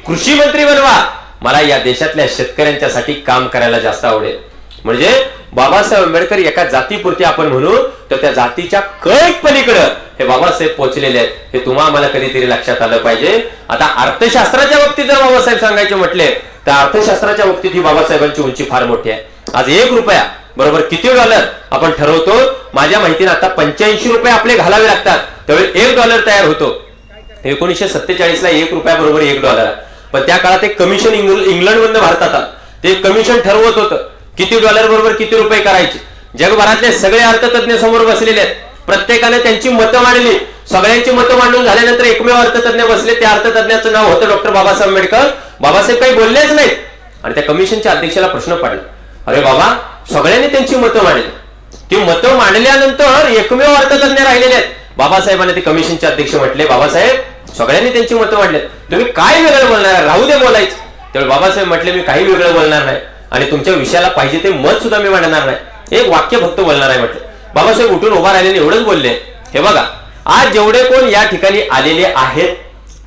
कृषी मंत्री बनवा, मला या देशातल्या शेतकऱ्यांच्यासाठी काम करायला जास्त आवडेल. म्हणजे बाबासाहेब आंबेडकर एका जातीपुरती आपण म्हणू तर त्या जातीच्या कैक पलीकडे हे बाबासाहेब पोहोचलेले आहेत. हे तुम्हाला मला कधीतरी लक्षात आलं पाहिजे. आता अर्थशास्त्राच्या बाबतीत जर बाबासाहेब सांगायचे म्हटले तर अर्थशास्त्राच्या बाबतीत ही बाबासाहेबांची उंची फार मोठी आहे. आज 1 रुपया बरोबर किती डॉलर आपण ठरवतो. माझ्या माहितीने आता 85 रुपये आपले घालावे लागतात, त्यावेळी $1 तयार होतो. 1947 ला 1 रुपया बरोबर $1. पण त्या काळात एक कमिशन इंग्लंड मधून भारतात आलं. ते कमिशन ठरवत होतं किती डॉलर बरोबर किती रुपये करायचे. जगभरातले सगळे अर्थतज्ञ समोर बसलेले आहेत. प्रत्येकाने त्यांची मतं मांडली. सगळ्यांची मतं मांडून झाल्यानंतर एकमेव अर्थतज्ञ बसले. त्या अर्थतज्ञाचं नाव होतं डॉक्टर बाबासाहेब आंबेडकर. बाबासाहेब काही बोललेच नाहीत आणि त्या कमिशनच्या अध्यक्षाला प्रश्न पडला, अरे बाबा सगळ्यांनी त्यांची मतं मांडली, ती मतं मांडल्यानंतर एकमेव अर्थतज्ञ राहिलेले आहेत. बाबासाहेबांनी ते कमिशनचे अध्यक्ष म्हटले, बाबासाहेब सगळ्यांनी त्यांची मतं मांडली, तुम्ही काय वेगळं बोलणार, राहू दे बोलायचं. त्यावेळी बाबासाहेब म्हटले, मी काही वेगळं बोलणार नाही आणि तुमच्या विषयाला पाहिजे ते मत सुद्धा मी मांडणार नाही, एक वाक्य फक्त बोलणार आहे म्हटलं. बाबासाहेब उठून उभा राहिलेले एवढंच बोलले, हे बघा आज जेवढे कोण या ठिकाणी आलेले आहेत,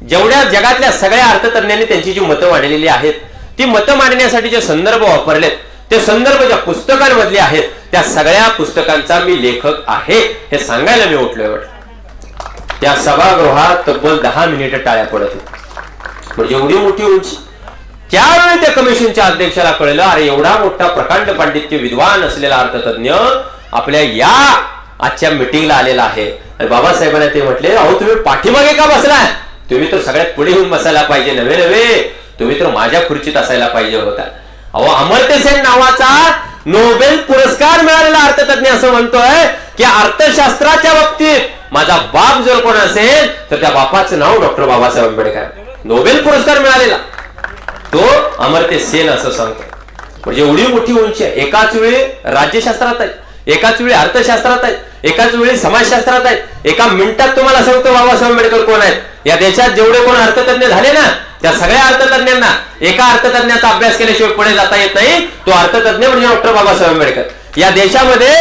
जेवढ्या जगातल्या सगळ्या अर्थतज्ञांनी त्यांची जी मतं मांडलेली आहेत, ती मतं मांडण्यासाठी जे संदर्भ वापरलेत ते संदर्भ ज्या पुस्तकांमधले आहेत त्या सगळ्या पुस्तकांचा मी लेखक आहे हे सांगायला मी उठलोय. त्या सभागृहात तब्बल 10 मिनिटं टाळ्या पडत होत्या. म्हणजे एवढी मोठी उंची. त्यावेळी त्या कमिशनच्या अध्यक्षाला कळलं, अरे एवढा मोठा प्रकांड पांडित्य विद्वान असलेला अर्थतज्ञ आपल्या या आजच्या मिटिंगला आलेला आहे. आणि बाबासाहेबांना ते म्हटले, अहो तुम्ही पाठीमागे का बसलाय, तुम्ही तर सगळ्यात पुढे येऊन बसायला पाहिजे, नव्हे तुम्ही तर माझ्या खुर्चीत असायला पाहिजे होता. अहो अमर्त्य सेन नावाचा नोबेल पुरस्कार मिळालेला अर्थतज्ञ असं म्हणतोय की अर्थशास्त्राच्या बाबतीत माझा बाप जर कोण असेल तर त्या बापाचं नाव डॉक्टर बाबासाहेब आंबेडकर. नोबेल पुरस्कार मिळालेला तो अमर्त्य सेन असं सांगतो. म्हणजे एवढी मोठी उंची आहे. एकाच वेळी राज्यशास्त्रात आहे, एकाच वेळी अर्थशास्त्रात आहे, एकाच वेळी समाजशास्त्रात आहे. एका मिनिटात तुम्हाला सांगतो बाबासाहेब आंबेडकर कोण आहेत. या देशात जेवढे कोण अर्थतज्ञ झाले ना त्या सगळ्या अर्थतज्ञांना एका अर्थतज्ञाचा अभ्यास केल्याशिवाय पुढे जाता येत नाही. तो अर्थतज्ञ म्हणजे डॉक्टर बाबासाहेब आंबेडकर. या देशामध्ये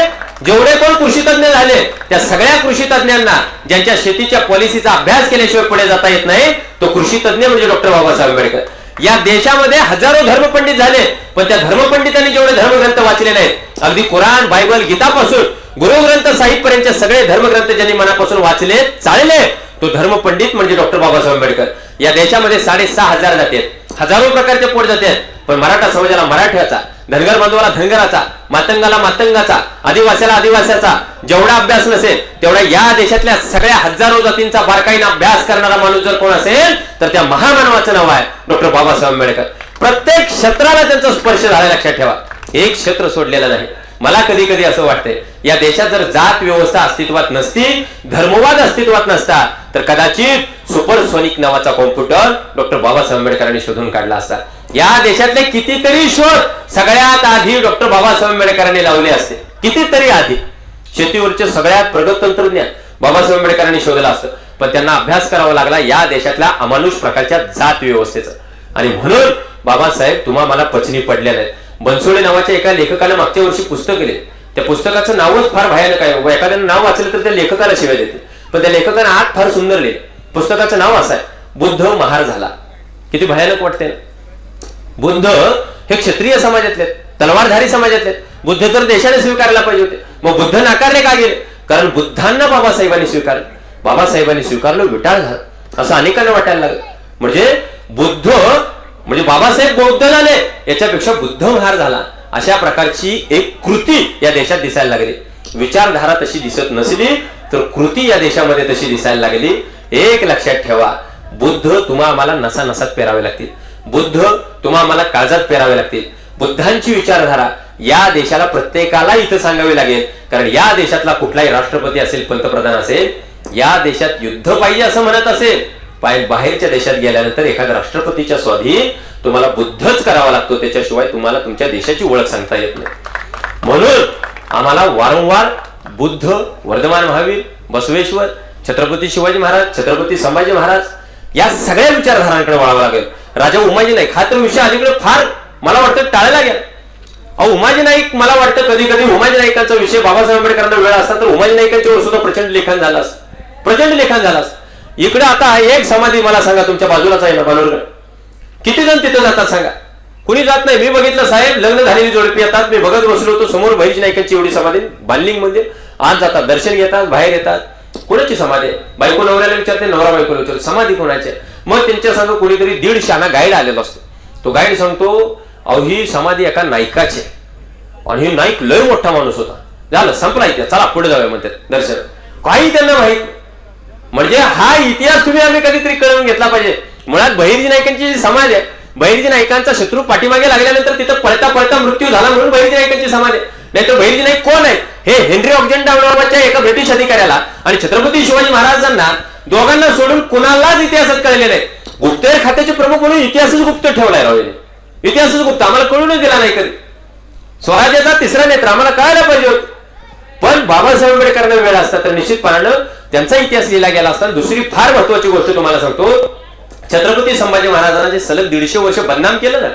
जेवढे कोण कृषीतज्ञ झाले त्या सगळ्या कृषीतज्ञांना ज्यांच्या शेतीच्या पॉलिसीचा अभ्यास केल्याशिवाय पुढे जाता येत नाही तो कृषीतज्ञ म्हणजे डॉक्टर बाबासाहेब आंबेडकर. या देशामध्ये हजारो धर्मपंडित झाले पण त्या धर्मपंडितांनी जेवढे धर्मग्रंथ वाचलेले आहेत, अगदी कुराण, बायबल, गीतापासून गुरुग्रंथ साहिब पर्यंतचे सगळे धर्मग्रंथ ज्यांनी मनापासून वाचले चालले तो धर्मपंडित म्हणजे डॉक्टर बाबासाहेब आंबेडकर. या देशामध्ये 6,500 जाती आहेत, हजारो प्रकारचे पोट जाती आहेत, पण मराठा समाजाला मराठ्याचा, धनगर बांधवाला धनगराचा, मातंगाला मातंगाचा, आदिवासीला आदिवासीचा जेवढा अभ्यास नसेल तेवढा या देशातल्या सगळ्या हजारो जातींचा बारकाईने अभ्यास करणारा माणूस जर कोण असेल तर त्या महामानवाचं नाव आहे डॉक्टर बाबासाहेब आंबेडकर. प्रत्येक क्षेत्राला त्यांचा स्पर्श झाला, लक्षात ठेवा, एक क्षेत्र सोडलेलं नाही. मला कधी कधी असं वाटतंय या देशात जर जात व्यवस्था अस्तित्वात नसती, धर्मवाद अस्तित्वात नसता तर कदाचित सुपरसोनिक नावाचा कॉम्प्युटर डॉक्टर बाबासाहेब आंबेडकरांनी शोधून काढला असता. या देशातले कितीतरी शोध सगळ्यात आधी डॉक्टर बाबासाहेब आंबेडकरांनी लावले असते, कितीतरी आधी. शेतीवरचे सगळ्यात प्रगत तंत्रज्ञान बाबासाहेब आंबेडकरांनी शोधलं असतं, पण त्यांना अभ्यास करावा लागला या देशातल्या अमानुष प्रकारच्या जात व्यवस्थेचा. आणि म्हणून बाबासाहेब तुम्हा मला पचनी पडले नाहीत. बनसोडे नावाच्या एका लेखकाला मागच्या वर्षी पुस्तक लिहिले, त्या पुस्तकाचं नावच फार भयानक आहे. एखाद्यानं नाव वाचलं तर त्या लेखकाला शिवाय देते, पण त्या लेखकानं आत फार सुंदर लिहिले. पुस्तकाचं नाव असं आहे, बुद्ध महार झाला. किती भयानक वाटते ना. बुद्ध हे क्षत्रिय समाजातले, तलवारधारी समाजातले, बुद्ध तर देशाने स्वीकारला पाहिजे होते, मग बुद्ध नाकारले का गेले, कारण बुद्धांना बाबासाहेबांनी स्वीकारलं. बाबासाहेबांनी स्वीकारलं विटाळ झालं असं अनेकांना वाटायला लागलं. म्हणजे बुद्ध म्हणजे बाबासाहेब बौद्ध झाले याच्यापेक्षा बुद्ध महार झाला अशा प्रकारची एक कृती या देशात दिसायला लागली. विचारधारा तशी दिसत नसली तर कृती या देशामध्ये तशी दिसायला लागली. एक लक्षात ठेवा, बुद्ध तुम्हा आम्हाला नसा नसात पेरावे लागतील, बुद्ध तुम्हा आम्हाला काळजात पेरावे लागतील. बुद्धांची विचारधारा या देशाला प्रत्येकाला इथं सांगावी लागेल, कारण या देशातला कुठलाही राष्ट्रपती असेल, पंतप्रधान असेल, या देशात युद्ध पाहिजे असं म्हणत असेल, बाहेरच्या देशात गेल्यानंतर एखाद्या राष्ट्रपतीच्या स्वाधीन तुम्हाला बुद्धच करावा लागतो, त्याच्याशिवाय तुम्हाला तुमच्या देशाची ओळख सांगता येत नाही. म्हणून आम्हाला वारंवार बुद्ध, वर्धमान महावीर, बसवेश्वर, छत्रपती शिवाजी महाराज, छत्रपती संभाजी महाराज या सगळ्या विचारधारांकडे वळावं लागेल. राजा उमाजी नाईक हा तर विषय अलीकडे फार मला वाटतं टाळला गेला. अहो उमाजी नाईक, मला वाटतं कधी कधी उमाजी नाईकांचा विषय बाबासाहेब आंबेडकरांना वेळ असता तर उमाजी नाईकांच्यावर सुद्धा प्रचंड लेखन झालं असतं, प्रचंड लेखन झालं असतं. इकडे आता एक समाधी मला सांगा तुमच्या बाजूलाच आहे ना, बालोरगड, किती जण तिथं जातात सांगा? कुणी जात नाही. मी बघितलं साहेब, लग्न झालेली जोडपी येतात, मी बघत बसलो होतो समोर बहिर्जी नाईकांची एवढी समाधी बांधलिंग मंदिर, आज जातात, दर्शन घेतात, बाहेर येतात. कोणाची समाधी आहे? बायको नवऱ्याला विचारते, नवरा बायकोला विचारते समाधी कोणाची. मग त्यांच्या संग कोणीतरी 150 शाना गाईड आलेला असतो. तो गाईड सांगतो, अहो ही समाधी एका नायकाची आणि ही नाईक लय मोठा माणूस होता. झालं, संपला इतिहास, चला पुढे जाऊया म्हणतात. दर्शन काही त्यांना माहित. म्हणजे हा इतिहास तुम्ही आम्ही कधीतरी कळून घेतला पाहिजे. मुळात बहिर्जी नाईकांची जी समाधी आहे, बहिर्जी नाईकांचा शत्रू पाठीमागे लागल्यानंतर तिथं पळता पळता मृत्यू झाला म्हणून बहिर्जी नाईकांची समाधी. नाही तर बहिर्जी नाईक कोण आहे? हे हेनरी ऑक्झेंडा नावाच्या एका ब्रिटिश अधिकाऱ्याला आणि छत्रपती शिवाजी महाराजांना दोघांना सोडून कुणालाच इतिहासात कळले नाही. गुप्तहेर खात्याचे प्रमुख म्हणून इतिहासच गुप्त ठेवलाय राव. इतिहासच गुप्त आम्हाला कळूनच दिला नाही कधी. स्वराज्याचा तिसरा नेत्र आम्हाला कळायला पाहिजे होत. पण बाबासाहेब आंबेडकरांना वेळ असता तर निश्चितपणानं त्यांचा इतिहास लिहिला गेला असता. दुसरी फार महत्वाची गोष्ट तुम्हाला सांगतो, छत्रपती संभाजी महाराजांना जे सलग 150 वर्ष बदनाम केलं ना,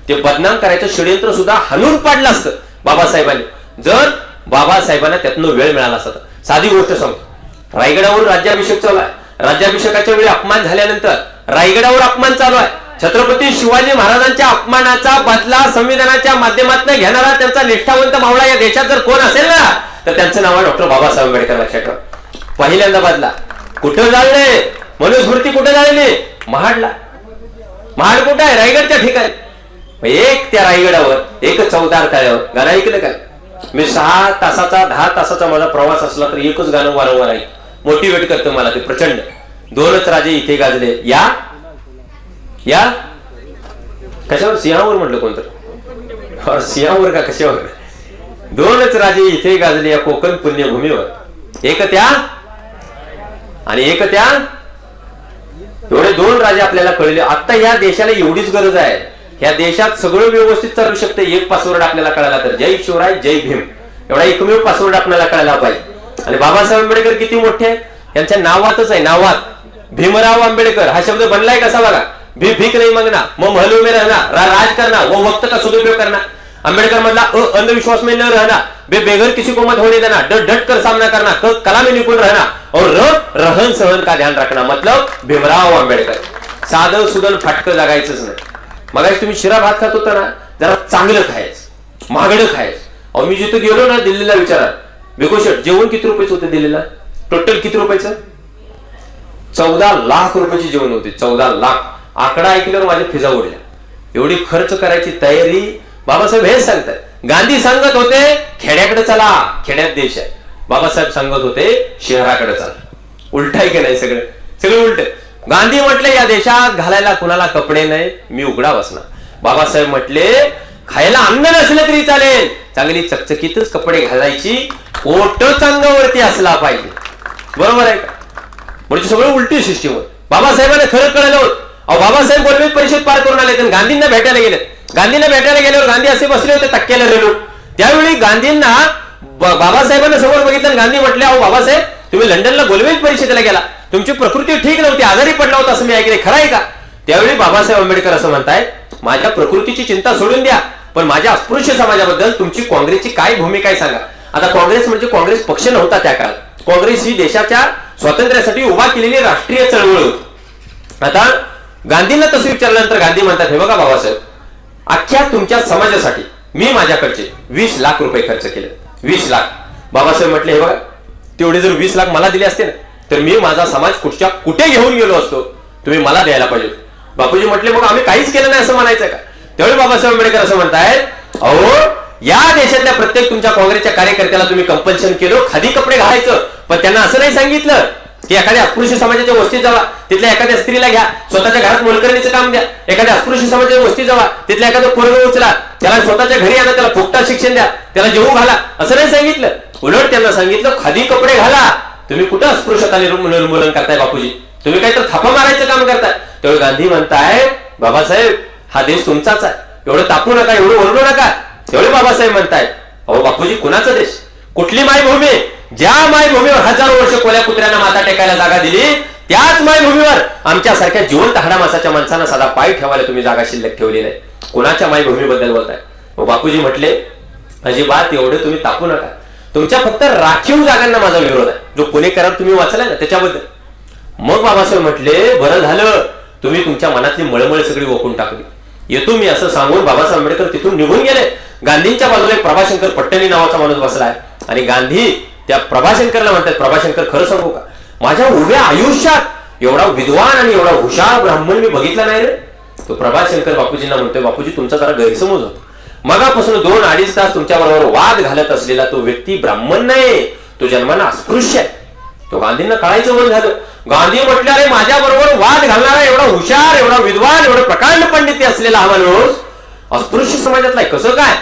ते बदनाम करायचं षडयंत्र सुद्धा हाणून पाडलं असतं बाबासाहेबांनी, जर बाबासाहेबांना त्यातनं वेळ मिळाला असता. साधी गोष्ट सांगतो, रायगडावर राज्याभिषेक चालू आहे. राज्याभिषेकाच्या वेळी अपमान झाल्यानंतर रायगडावर अपमान चालू आहे. छत्रपती शिवाजी महाराजांच्या अपमानाचा बदला संविधानाच्या माध्यमातून घेणारा त्यांचा निष्ठावंत मावळा या देशात जर कोण असेल ना, तर त्यांचं नाव आहे डॉक्टर बाबासाहेब आंबेडकर. लक्षात ठेवा. पहिल्यांदा बदला कुठं जाळले? मनुस्मृती कुठे जाळली? महाडला. महाड कुठं आहे? रायगडच्या ठिकाणी. एक त्या रायगडावर एक चौदार तळ्यावर गाणं ऐकलं का? मी 6 तासाचा 10 तासाचा माझा प्रवास असला तर एकच गाणं वारंवार ऐक, मोटिवेट करतं मला ते प्रचंड. 2च राजे इथे गाजले. या या कशावर? सिंहावर म्हटलं कोणतं? सिंहावर का कशावर? 2च राजे इथे गाजले या कोकण पुण्यभूमीवर, एक त्या आणि एक त्या. एवढे 2 राजे आपल्याला कळले. आता या देशाला एवढीच गरज आहे, या देशात सगळं व्यवस्थित चालू शकतं एक पासवर्ड आपल्याला कळाला तर, जय शिवराय जय भीम एवढा एकमेव पासवर्ड आपल्याला कळायला पाहिजे. आणि बाबासाहेब आंबेडकर किती मोठे आहेत, त्यांच्या नावातच आहे. नावात भीमराव आंबेडकर हा शब्द बनलाय कसा बघा. भीक नाही मागना, मग महल में रहना, राज करना, वो वक्त का सदुपयोग करना. आंबेडकर मधला अंधविश्वास में न रहना, बेघर किसी को मत होने देना, डट कर सामना करना, कला में निपुण रहना और रहन सहन का ध्यान रखना. मतलब भीमराव आंबेडकर. साधं सुदन फाटकं जगायचंच नाही. मग तुम्ही शिरा भात खात होता ना, जरा चांगलं खायचं, महागडं खायचं. अहो मी जिथं गेलो ना दिल्लीला, विचारा बेकोशट जेवण किती रुपयाचं होतं दिल्लीला? टोटल किती रुपयाचं? 14 लाख रुपयाची जेवण होते. 14 लाख. आकडा ऐकल्यावर माझ्या फिजा उडल्या. एवढी खर्च करायची तयारी बाबासाहेब हेच सांगतात. गांधी सांगत होते खेड्याकडे चला, खेड्यात देश आहे. बाबासाहेब सांगत होते शहराकडे चला. उलट आहे की नाही? सगळं सगळं उलट. गांधी म्हटले या देशात घालायला कुणाला कपडे नाही, मी उघडा बसणार. बाबासाहेब म्हटले खायला अन्न नसलं तरी चालेल, चांगली चकचकीतच कपडे घालायची, पोटच अंगावरती असला पाहिजे. बरोबर आहे का? म्हणजे सगळं उलटी सिस्टीम होत. बाबासाहेबांना खरं कळलं होत. अहो बाबासाहेब गोलमेज परिषद पार करून आले आणि गांधींना भेटायला गेले. गांधींना भेटायला गेल्यावर गांधी असे बसले होते तक्क्याला रेलून. त्यावेळी गांधींना बाबासाहेबांना समोर बघितलं. गांधी म्हटले अहो बाबासाहेब तुम्ही लंडनला गोलमेज परिषदेला गेला, तुमची प्रकृती ठीक नव्हती, आजारी पडला होता असं मी ऐकले, खरं आहे का? त्यावेळी बाबासाहेब आंबेडकर असं म्हणतायत माझ्या प्रकृतीची चिंता सोडून द्या, पण माझ्या अस्पृश्य समाजाबद्दल तुमची काँग्रेसची काय भूमिका आहे सांगा. आता काँग्रेस म्हणजे काँग्रेस पक्ष नव्हता त्या काळात. काँग्रेस ही देशाच्या स्वातंत्र्यासाठी उभा केलेली राष्ट्रीय चळवळ होती. आता गांधींना तसं विचारल्यानंतर गांधी म्हणतात हे बघा बाबासाहेब, अख्ख्या तुमच्या समाजासाठी मी माझ्याकडचे 20 लाख रुपये खर्च केले. 20 लाख. बाबासाहेब म्हटले हे बघा तेवढे जर 20 लाख मला दिले असते ना तर मी माझा समाज कुठे घेऊन गेलो असतो, तुम्ही मला द्यायला पाहिजे. बापूजी म्हटले मग आम्ही काहीच केलं नाही असं म्हणायचं का? त्यावेळी बाबासाहेब आंबेडकर असं म्हणतायत अहो या देशातल्या प्रत्येक तुमच्या काँग्रेसच्या कार्यकर्त्याला तुम्ही कंपल्शन केलं खादी कपडे घालायचं, पण त्यांना असं नाही सांगितलं की एखाद्या अस्पृश्य समाजाच्या वस्तीत जावा, तिथल्या एखाद्या स्त्रीला घ्या, स्वतःच्या घरात मोलकरणीचं काम द्या. एखाद्या अस्पृश्य समाजाच्या वस्तीत जावा, तिथल्या एखादं पोरगं उचला, त्याला स्वतःच्या घरी आणा, त्याला फुकटा शिक्षण द्या, त्याला जेवू घाला, असं नाही सांगितलं. उलट त्यांना सांगितलं खादी कपडे घाला. तुम्ही कुठं अस्पृश्यता निर्मूलन करताय बापूजी? तुम्ही काय तर थापा मारायचं काम करताय. त्यावेळी गांधी म्हणताय बाबासाहेब हा देश तुमचाच आहे, एवढं तापू नका, एवढं ओरडू नका. त्यावेळी बाबासाहेब म्हणतायत अहो बापूजी कुणाचा देश, कुठली मायभूमी? ज्या मायभूमीवर हजारो वर्ष कोल्या कुत्र्यांना माथा टेकायला जागा दिली त्याच मायभूमीवर आमच्यासारख्या जिवंत हाडामासाच्या माणसांना साधा पाय ठेवायला तुम्ही जागा शिल्लक ठेवली नाही. कुणाच्या मायभूमीबद्दल बोलताय? बापूजी म्हटले अजिबात एवढं तुम्ही तापू नका, तुमच्या फक्त राखीव जागांना माझा विरोध आहे, जो पुणे करार तुम्ही वाचलाय ना त्याच्याबद्दल. मग बाबासाहेब म्हटले बरं झालं तुम्ही तुमच्या मनातली मळमळ सगळी ओकून टाकली. येतो मी असं सांगून बाबासाहेब आंबेडकर तिथून निघून गेले. गांधींच्या बाजूला एक प्रभाशंकर पट्टणी नावाचा माणूस बसलाय आणि गांधी त्या प्रभाशंकरला म्हणतात, प्रभाशंकर खरं सांगू का, माझ्या उभ्या आयुष्यात एवढा विद्वान आणि एवढा हुशार ब्राह्मण मी बघितला नाही रे. तो प्रभाशंकर बापूजींना म्हणतोय, बापूजी तुमचा जरा गैरसमज होतो. मगापासून 2-2.5 तास तुमच्याबरोबर वाद घालत असलेला तो व्यक्ती ब्राह्मण नाही, तो जन्मानं अस्पृश्य आहे. तो गांधींना कळायचं बंद झालं. गांधी म्हटलं, अरे माझ्या बरोबर वाद घालणारा एवढा हुशार, एवढा विद्वान, एवढा प्रकांड पंडित असलेला हा माणूस अस्पृश्य समाजातला कसं काय?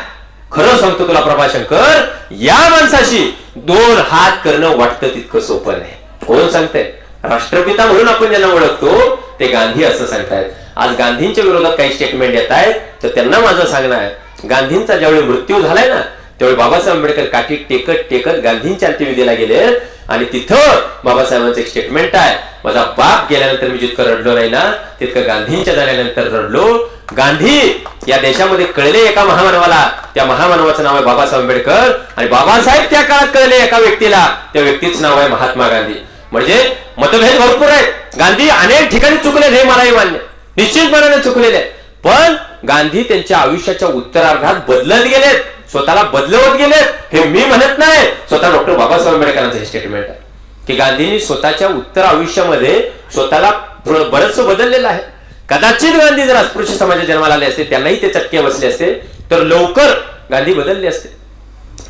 खरं सांगतो तुला प्रभाशंकर, या माणसाशी 2 हात करणं वाटतं तितकं सोपं नाही. कोण सांगतंय? राष्ट्रपिता म्हणून आपण ज्यांना ओळखतो ते गांधी असं सांगतायत. आज गांधींच्या विरोधात काही स्टेटमेंट येत आहेत, तर त्यांना माझं सांगणं आहे, गांधींचा ज्यावेळी मृत्यू झालाय ना त्यावेळी बाबासाहेब आंबेडकर काठी टेकत टेकत गांधींच्या अंत्यविधीला गेले आणि तिथं बाबासाहेबांचं एक स्टेटमेंट आहे, माझा बाप गेल्यानंतर मी जितकं रडलो नाही ना तितकं गांधींच्या झाल्यानंतर रडलो. गांधी या देशामध्ये कळले एका महामानवाला, त्या महामानवाचं नाव आहे बाबासाहेब आंबेडकर आणि बाबासाहेब त्या काळात कळले एका व्यक्तीला, त्या व्यक्तीचं नाव आहे महात्मा गांधी. म्हणजे मतभेद भरपूर आहेत. गांधी अनेक ठिकाणी चुकले हे मलाही मान्य, निश्चितपणाने चुकलेले, पण गांधी त्यांच्या आयुष्याच्या उत्तरार्धात बदलत गेलेत, स्वतःला बदलवत गेलेत. हे मी म्हणत नाही, स्वतः डॉक्टर बाबासाहेब आंबेडकरांचं हे स्टेटमेंट आहे की गांधींनी स्वतःच्या उत्तर आयुष्यामध्ये स्वतःला बरंच बदललेलं आहे. कदाचित गांधी जर अस्पृश्य समाजात जन्माला आले असते, त्यांनाही ते चटके बसले असते, तर लवकर गांधी बदलले असते.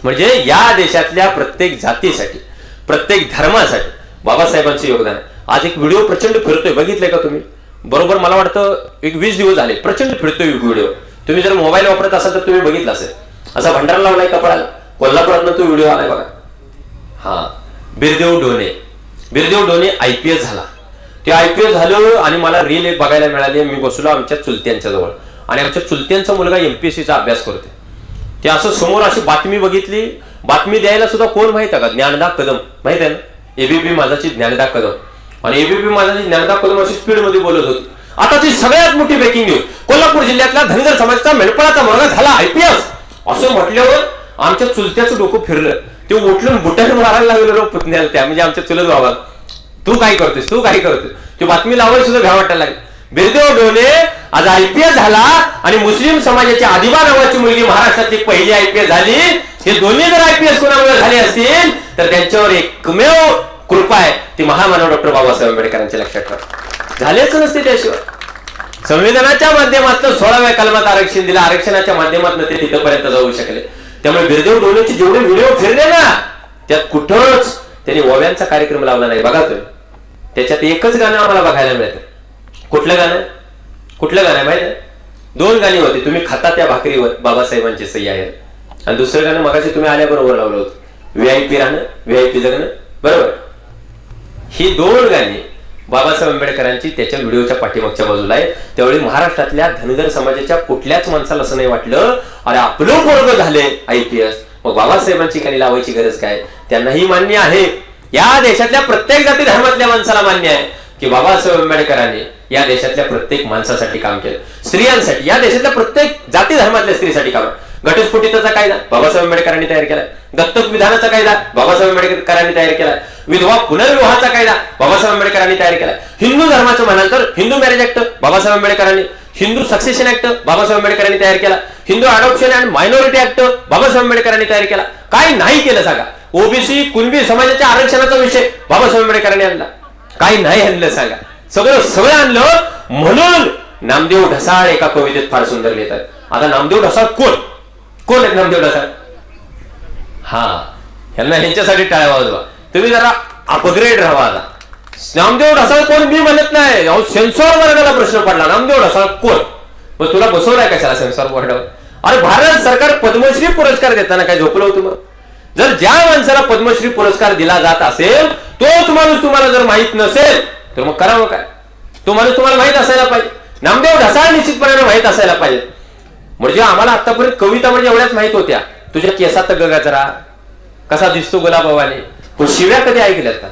म्हणजे या देशातल्या प्रत्येक जातीसाठी, प्रत्येक धर्मासाठी बाबासाहेबांचं योगदान आहे. आज एक व्हिडिओ प्रचंड फिरतोय, बघितलंय का तुम्ही? बरोबर मला वाटतं एक 20 दिवस झाले प्रचंड फिरतोय व्हिडिओ. तुम्ही जर मोबाईल वापरत असाल तर तुम्ही बघितला असेल. असा भंडारा लावलाय कपडाला, कोल्हापुरातनं तो व्हिडिओ आलाय बघा. हा, बिरदेव डोने IPS झाला. ते IPS झालं आणि मला रील एक बघायला मिळाली. मी बसलो आमच्या चुलत्यांच्या जवळ आणि आमच्या चुलत्यांचा मुलगा MPSCचा अभ्यास करते. ते असं समोर अशी बातमी बघितली. बातमी द्यायला सुद्धा कोण माहित आहे का? ज्ञानदा कदम, माहित आहे ना, ABP माझाची ज्ञानदा कदम. आणि ABP माझाची ज्ञानदा कदम अशी स्पीड मध्ये बोलत होती. आता ती सगळ्यात मोठी ब्रेकिंग न्यूज, कोल्हापूर जिल्ह्यातला धनगर समाजाचा मेंढपाळाचा मुलगा झाला IPS असं म्हटल्यावर आमच्या चुलत्याचं डोकं फिरलं. ते उठलं बुटाने मारायला लागलो पुतण्याला, त्या म्हणजे आमच्या चुलत बाबा, तू काय करतोस, तू काय करतोस. ती बातमी लावायला सुद्धा भ्या वाटायला लागली. बिरदेव डोने आज IPS झाला आणि मुस्लिम समाजाची आदिबा नावाची मुलगी महाराष्ट्रातली पहिली IPS झाली. हे दोन्ही जर IPS कोणामुळे झाले असतील तर त्यांच्यावर एकमेव कृपा आहे, ती महामानव डॉक्टर बाबासाहेब आंबेडकरांच्या. लक्षात ठेवा, झालेच नसते त्याशिवाय. संविधानाच्या माध्यमातून 16व्या कलमात आरक्षण दिलं, आरक्षणाच्या माध्यमातून ते तिथपर्यंत जाऊ शकले. त्यामुळे बिरदेव डोनेचे जेवढे व्हिडिओ फिरले ना त्यात कुठंच त्यांनी ओव्यांचा कार्यक्रम लावला नाही. बघा तुम्ही, त्याच्यात एकच गाणं आम्हाला बघायला मिळतं. कुठलं गाणं आहे माहिती आहे? 2 गाणी होती. तुम्ही खाता त्या भाकरीवर बाबासाहेबांची सही आहे, आणि दुसरं गाणं मगाशी तुम्ही आल्याबरोबर लावलं होतं, VIP राहणं VIP जगणं, बरोबर. ही 2 गाणी बाबासाहेब आंबेडकरांची त्याच्या व्हिडिओच्या पाठीमागच्या बाजूला आहे. त्यावेळी महाराष्ट्रातल्या धनगर समाजाच्या कुठल्याच माणसाला असं नाही वाटलं अरे आपलं पोरग झाले IPS, मग बाबासाहेबांची गाणी लावायची गरज काय. त्यांनाही मान्य आहे, या देशातल्या प्रत्येक जाती धर्मातल्या माणसाला मान्य आहे की बाबासाहेब आंबेडकरांनी या देशातल्या प्रत्येक माणसासाठी काम केलं, स्त्रियांसाठी, या देशातल्या प्रत्येक जाती धर्मातल्या स्त्रीसाठी काम. घटस्फोटिताचा कायदा बाबासाहेब आंबेडकरांनी तयार केलाय, दत्तक विधानाचा कायदा बाबासाहेब आंबेडकरांनी तयार केलाय, विधवा पुनर्विवाहाचा कायदा बाबासाहेब आंबेडकरांनी तयार केलाय, हिंदू धर्माचं म्हणाल तर हिंदू मॅरेज ऍक्ट बाबासाहेब आंबेडकरांनी, हिंदू सक्सेशन ऍक्ट बाबासाहेब आंबेडकरांनी तयार केला, Hindu adoption and minority act Babasaheb आंबेडकरांनी तयार केला. काय नाही केलं सांगा? ओबीसी कुणबी समाजाच्या आरक्षणाचा विषय बाबासाहेब आंबेडकरांनी आणला, काही नाही आणलं सांगा? सगळं आणलं. म्हणून नामदेव ढसाळ एका कवितेत फार सुंदर लिहितात. आता नामदेव ढसाळ कोण आहेत नामदेव ढसाळ? ह्यांच्यासाठी टाळ्या वाजवा. तुम्ही जरा अपग्रेड राहा. आता नामदेव ढसाळ कोण मी म्हणत नाही, सेन्सॉर वर्गाला प्रश्न पडला, नामदेव ढसाळ कोण? मग तुला बसवलाय कशाला सेन्सॉर बोर्डावर? अरे भारत सरकार पद्मश्री पुरस्कार देताना काय झोपलं होतं? मग जर ज्या माणसाला पद्मश्री पुरस्कार दिला जात असेल तोच माणूस तुम्हाला जर माहित नसेल तर मग करावं काय? तो माणूस तुम्हाला माहित असायला पाहिजे. नामदेव ढसाळ निश्चितपणे माहित असायला पाहिजे. म्हणजे आम्हाला आतापर्यंत कविता म्हणजे एवढ्याच माहित होत्या, तुझ्या केसात गजरा कसा दिसतो गुलाबावाने, पण शिव्या कधी ऐकल्यात का?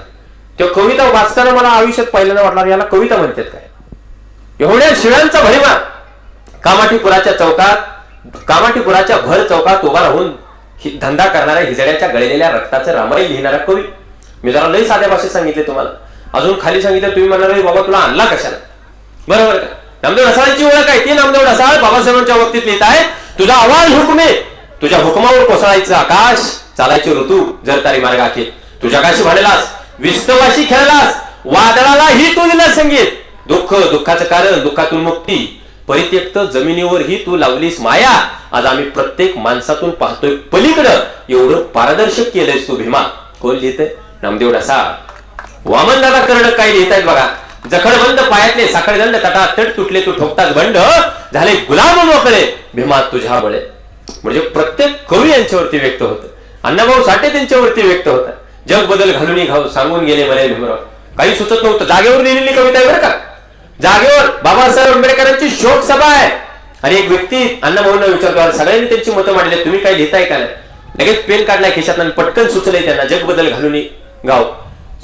त्या कविता वाचताना मला आयुष्यात पहिल्यांदा वाटणार याला कविता म्हणतात काय? एवढ्या शिव्यांचा भडीमार. कामाठीपुराच्या भर चौकात उभा राहून धंदा करणाऱ्या हिजड्याच्या गळलेल्या रक्ताचं रामायण लिहिणारा कवी. मी जरा लई साध्या भाषेत सांगितले तुम्हाला, अजून खाली सांगितलं तुम्ही म्हणणार बाबा तुला आणला कशाला? बरोबर का? नामदेव ढसाळांची ओळख आहे ती नामदेव ढसाळ बाबासाहेबांच्या बाबतीत लिहित आहे, तुझा आवाज हुकमे, तुझ्या हुकमावर कोसळायचं आकाश, चालायचे ऋतू जर तारी मार्गाखे, तुझ्या काशी भांडलास, विस्तवाशी खेळलास, वादळालाही तू दिला संगीत, दुःख दुःखाचं कारण, दुःखातून मुक्ती, परित्यक्त जमिनीवरही तू लावलीस माया, आज आम्ही प्रत्येक माणसातून पाहतोय पलीकडं, एवढं पारदर्शक केलंयस तू भीमा. कोण लिहितंय? नामदेव ढसाळ. वामनदादा कर्णक काय लिहित आहेत बघा, जखडबंद पायातले साखळदंड तटात तट तुटले, तू ठोकतात बंड, झाले गुलाम मोकळे भीमा तुझ्या बळे. म्हणजे प्रत्येक कवी यांच्यावरती व्यक्त होतं, अण्णाभाऊ साठे त्यांच्यावरती व्यक्त होता. जग बदल घालून घाव सांगून गेले मला भीमराव. काही सुचत नव्हतं, जागेवर लिहिलेली कविता आहे बरं का, जागेवर बाबासाहेब आंबेडकरांची शोक सभा आहे आणि एक व्यक्ती अण्णाभाऊंना विचारतो, सगळ्यांनी त्यांची मतं मांडली, तुम्ही काय लिहिताय का नाही? लगेच पेन काढलाय खिशात आणि पटकन सुचलंय त्यांना, जग बदल घालून गाव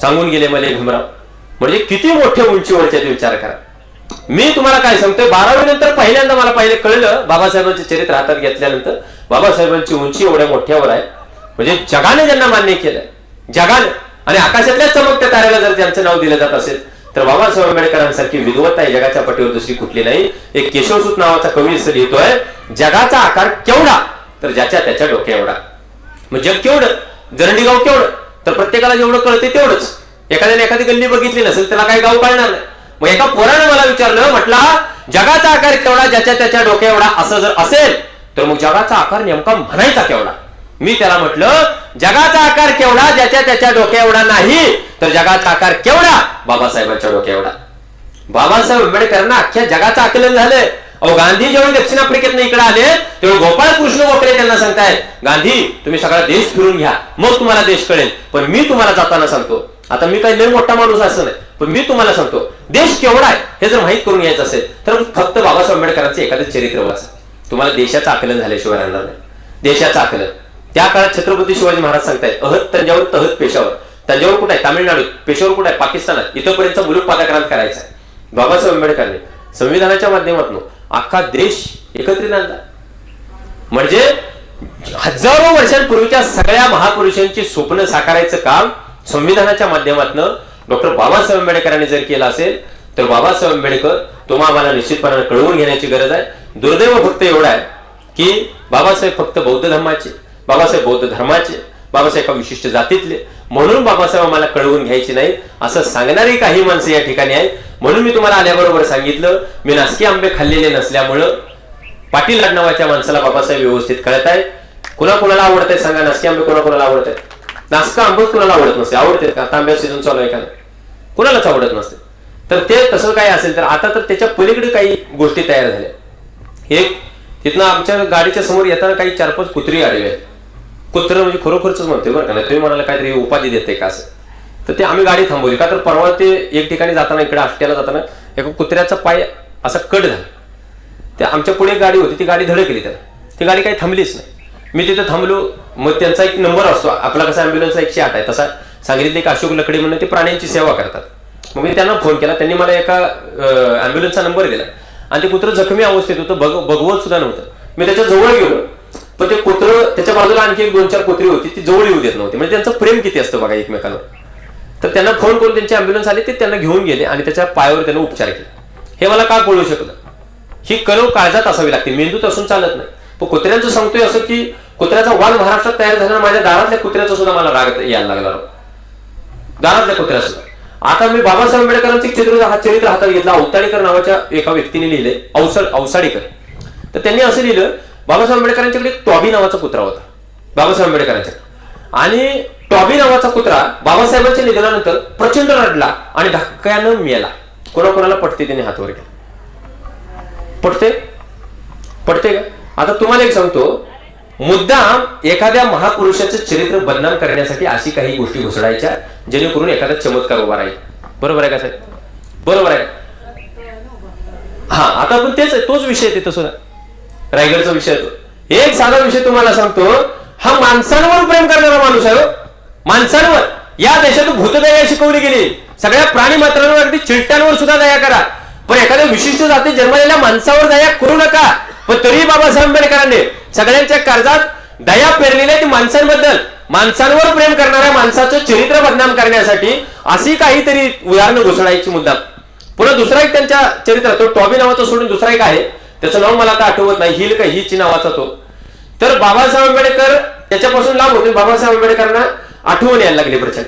सांगून गेले मले भीमराव. म्हणजे किती मोठ्या उंचीवरचे विचार करा. मी तुम्हाला काय सांगतोय, 12वी नंतर पहिल्यांदा मला पहिले कळलं, बाबासाहेबांचे चरित्र हातात घेतल्यानंतर बाबासाहेबांची उंची एवढ्या मोठ्यावर आहे, म्हणजे जगाने ज्यांना मान्य केलं, जगाने, आणि आकाशातल्या चमकत्या ताऱ्याला जर त्यांचं नाव दिलं जात असेल तर बाबासाहेब आंबेडकरांसारखी विद्वत्ता आहे जगाच्या पटीवर दुसरी कुठली नाही. एक केशवसूत नावाचा कवी असं लिहितोय, जगाचा आकार केवढा तर ज्याच्या त्याच्या डोक्या एवढा. मग जग केवढं, जरंडी गाव केवढं तर प्रत्येकाला जेवढं कळते तेवढंच. एखाद्याने एखादी गल्ली बघितली नसेल त्याला काही गाव कळणार नाही. मग एका पोराने मला विचारलं, म्हटला जगाचा आकार केवढा ज्याच्या त्याच्या डोक्या एवढा असं जर असेल तर मग जगाचा आकार नेमका म्हणायचा केवढा? मी त्याला म्हटलं, जगाचा आकार केवढा ज्याच्या त्याच्या डोक्या एवढा नाही तर जगाचा आकार केवढा बाबासाहेबांच्या डोक्या एवढा. बाबासाहेब आंबेडकरांना अख्ख्या जगाचं आकलन झालंय. अहो, गांधी जेव्हा दक्षिण आफ्रिकेत इकडे आले तेव्हा गोपाळकृष्ण गोखले त्यांना सांगतायत, गांधी तुम्ही सगळा देश फिरून घ्या मग तुम्हाला देश कळेल, पण मी तुम्हाला जाताना सांगतो, आता मी काही लय मोठा माणूस असं नाही, पण मी तुम्हाला सांगतो देश केवढा आहे हे जर माहित करून घ्यायचं असेल तर फक्त बाबासाहेब आंबेडकरांचं एखादं चरित्र वाचा, तुम्हाला देशाचं आकलन झाल्याशिवाय राहणार नाही. देशाचं आकलन त्या काळात छत्रपती शिवाजी महाराज सांगतायत, अहत तंजावर तहत पेशावर. तंजावर कुठे आहे? तामिळनाडूत. पेशावर कुठे आहे? पाकिस्तानात. इथपर्यंत मुलूक पादाक्रांत करायचा आहे. बाबासाहेब आंबेडकरांनी संविधानाच्या माध्यमातून अख्खा देश एकत्रित आणला. म्हणजे हजारो वर्षांपूर्वीच्या सगळ्या महापुरुषांची स्वप्न साकारायचं काम संविधानाच्या माध्यमातून डॉक्टर बाबासाहेब आंबेडकरांनी जर केलं असेल तर बाबासाहेब आंबेडकर तुम्हाला आम्हाला निश्चितपणे कळवून घेण्याची गरज आहे. दुर्दैव फक्त एवढा आहे की बाबासाहेब फक्त बौद्ध धर्माचे, बाबासाहेब बौद्ध धर्माचे, बाबासाहेब एका विशिष्ट जातीतले, म्हणून बाबासाहेब आम्हाला कळवून घ्यायची नाही असं सांगणारी काही माणसं या ठिकाणी आहेत. म्हणून मी तुम्हाला आल्याबरोबर सांगितलं, मी नासकी आंबे खाल्लेले नसल्यामुळं पाटील नावाच्या माणसाला बाबासाहेब व्यवस्थित कळत आहे. कुणाकुणाला आवडत आहे सांगा, नासकी आंबे कुणाकुणाला आवडत आहे? नासका आंबच कुणाला आवडत नसते, आवडते का? तांब्या सीझन चालू आहे का? कुणालाच आवडत नसते. तर ते तसं काय असेल तर आता तर त्याच्या पलीकडे काही गोष्टी तयार झाल्या. एक तिथनं आमच्या गाडीच्या समोर येताना काही 4-5 कुत्री आडवे आहेत. कुत्र म्हणजे खरोखरच म्हणतोय बरं का, नाही तुम्ही म्हणाला काहीतरी उपाधी देते का असं, तर ते आम्ही गाडी थांबवली का तर परवा ते एक ठिकाणी जाताना इकडे आष्ट्याला जाताना एका कुत्र्याचा पाय असा कट झाला. ते आमच्या पुढे गाडी होती, ती गाडी धडकली त्याला, ती गाडी काही थांबलीच नाही. मी तिथे थांबलो. मग त्यांचा एक नंबर असतो आपला कसा ॲम्ब्युलन्सचा 108 आहे तसा सांगितले की अशोक लकडे म्हणून ते प्राण्यांची सेवा करतात. मग मी त्यांना फोन केला, त्यांनी मला एका ॲम्ब्युलन्सचा नंबर दिला आणि ते कुत्र जखमी अवस्थेत होतं, बघवत सुद्धा नव्हतं. मी त्याच्या जवळ गेलो पण ते कुत्र त्याच्या बाजूला आणखी 1-2-4 कुत्री होती, ती जवळ येऊ देत नव्हती. म्हणजे त्यांचं प्रेम किती असतं बघा एकमेकांवर. तर त्यांना फोन करून त्यांची ॲम्ब्युलन्स आली, ते त्यांना घेऊन गेले आणि त्याच्या पायावर त्यांना उपचार केले. हे मला का कळू शकलं? ही कळव काळजात असावी लागते, मेंदूत असून चालत नाही. पण कुत्र्यांचं सांगतोय असं की कुत्र्याचा वाद महाराष्ट्रात तयार झाला, माझ्या दारातल्या कुत्र्याचा सुद्धा मला राग यायला लागला, दारातल्या कुत्र्या सुद्धा. आता मी बाबासाहेब आंबेडकरांचे चरित्र हातात घेतला. अवताडीकर नावाच्या एका व्यक्तीने लिहिले, अवसाडीकर. तर त्यांनी असं लिहिलं, बाबासाहेब आंबेडकरांच्याकडे टॉबी नावाचा कुत्रा होता बाबासाहेब आंबेडकरांच्या, आणि टॉबी नावाचा कुत्रा बाबासाहेबांच्या निधनानंतर प्रचंड रडला आणि धक्क्यानं मेला. कोणाकोणाला पटते? त्यांनी हात वर केला. पटते का? आता तुम्हाला एक सांगतो, मुद्दाम एखाद्या महापुरुषाचं चरित्र बदनाम करण्यासाठी अशी काही गोष्टी घुसडायच्या जेणेकरून एखादा चमत्कार उभा राहील. बरोबर आहे का साहेब? बरोबर आहे. हा, आता आपण तोच विषय आहे तिथं सुद्धा, रायगडचा विषय. एक साधा विषय तुम्हाला सांगतो, हा माणसांवर प्रेम करणारा माणूस आहे. माणसांवर या देशात भूतदया शिकवली गेली. सगळ्या प्राणी मात्रांवर, अगदी चिलटांवर सुद्धा दया करा, पण एखाद्या विशिष्ट जातीत जन्मलेल्या माणसावर दया करू नका. पण तरी बाबासाहेब आंबेडकरांनी सगळ्यांच्या कर्जात दया पेरलेली आहे. माणसांबद्दल, माणसांवर प्रेम करणाऱ्या माणसाचं चरित्र बदनाम करण्यासाठी अशी काहीतरी उदाहरणं घुसडायची मुद्दाम. पुन्हा दुसरा एक त्यांच्या चरित्रात, तो टॉबी नावाचा सोडून दुसरा एक आहे, त्याचं नाव मला आता आठवत नाही, हिल का हिची नावाचा तो. तर बाबासाहेब आंबेडकर त्याच्यापासून लांब होते. बाबासाहेब आंबेडकरांना आठवण यायला लागली प्रचंड.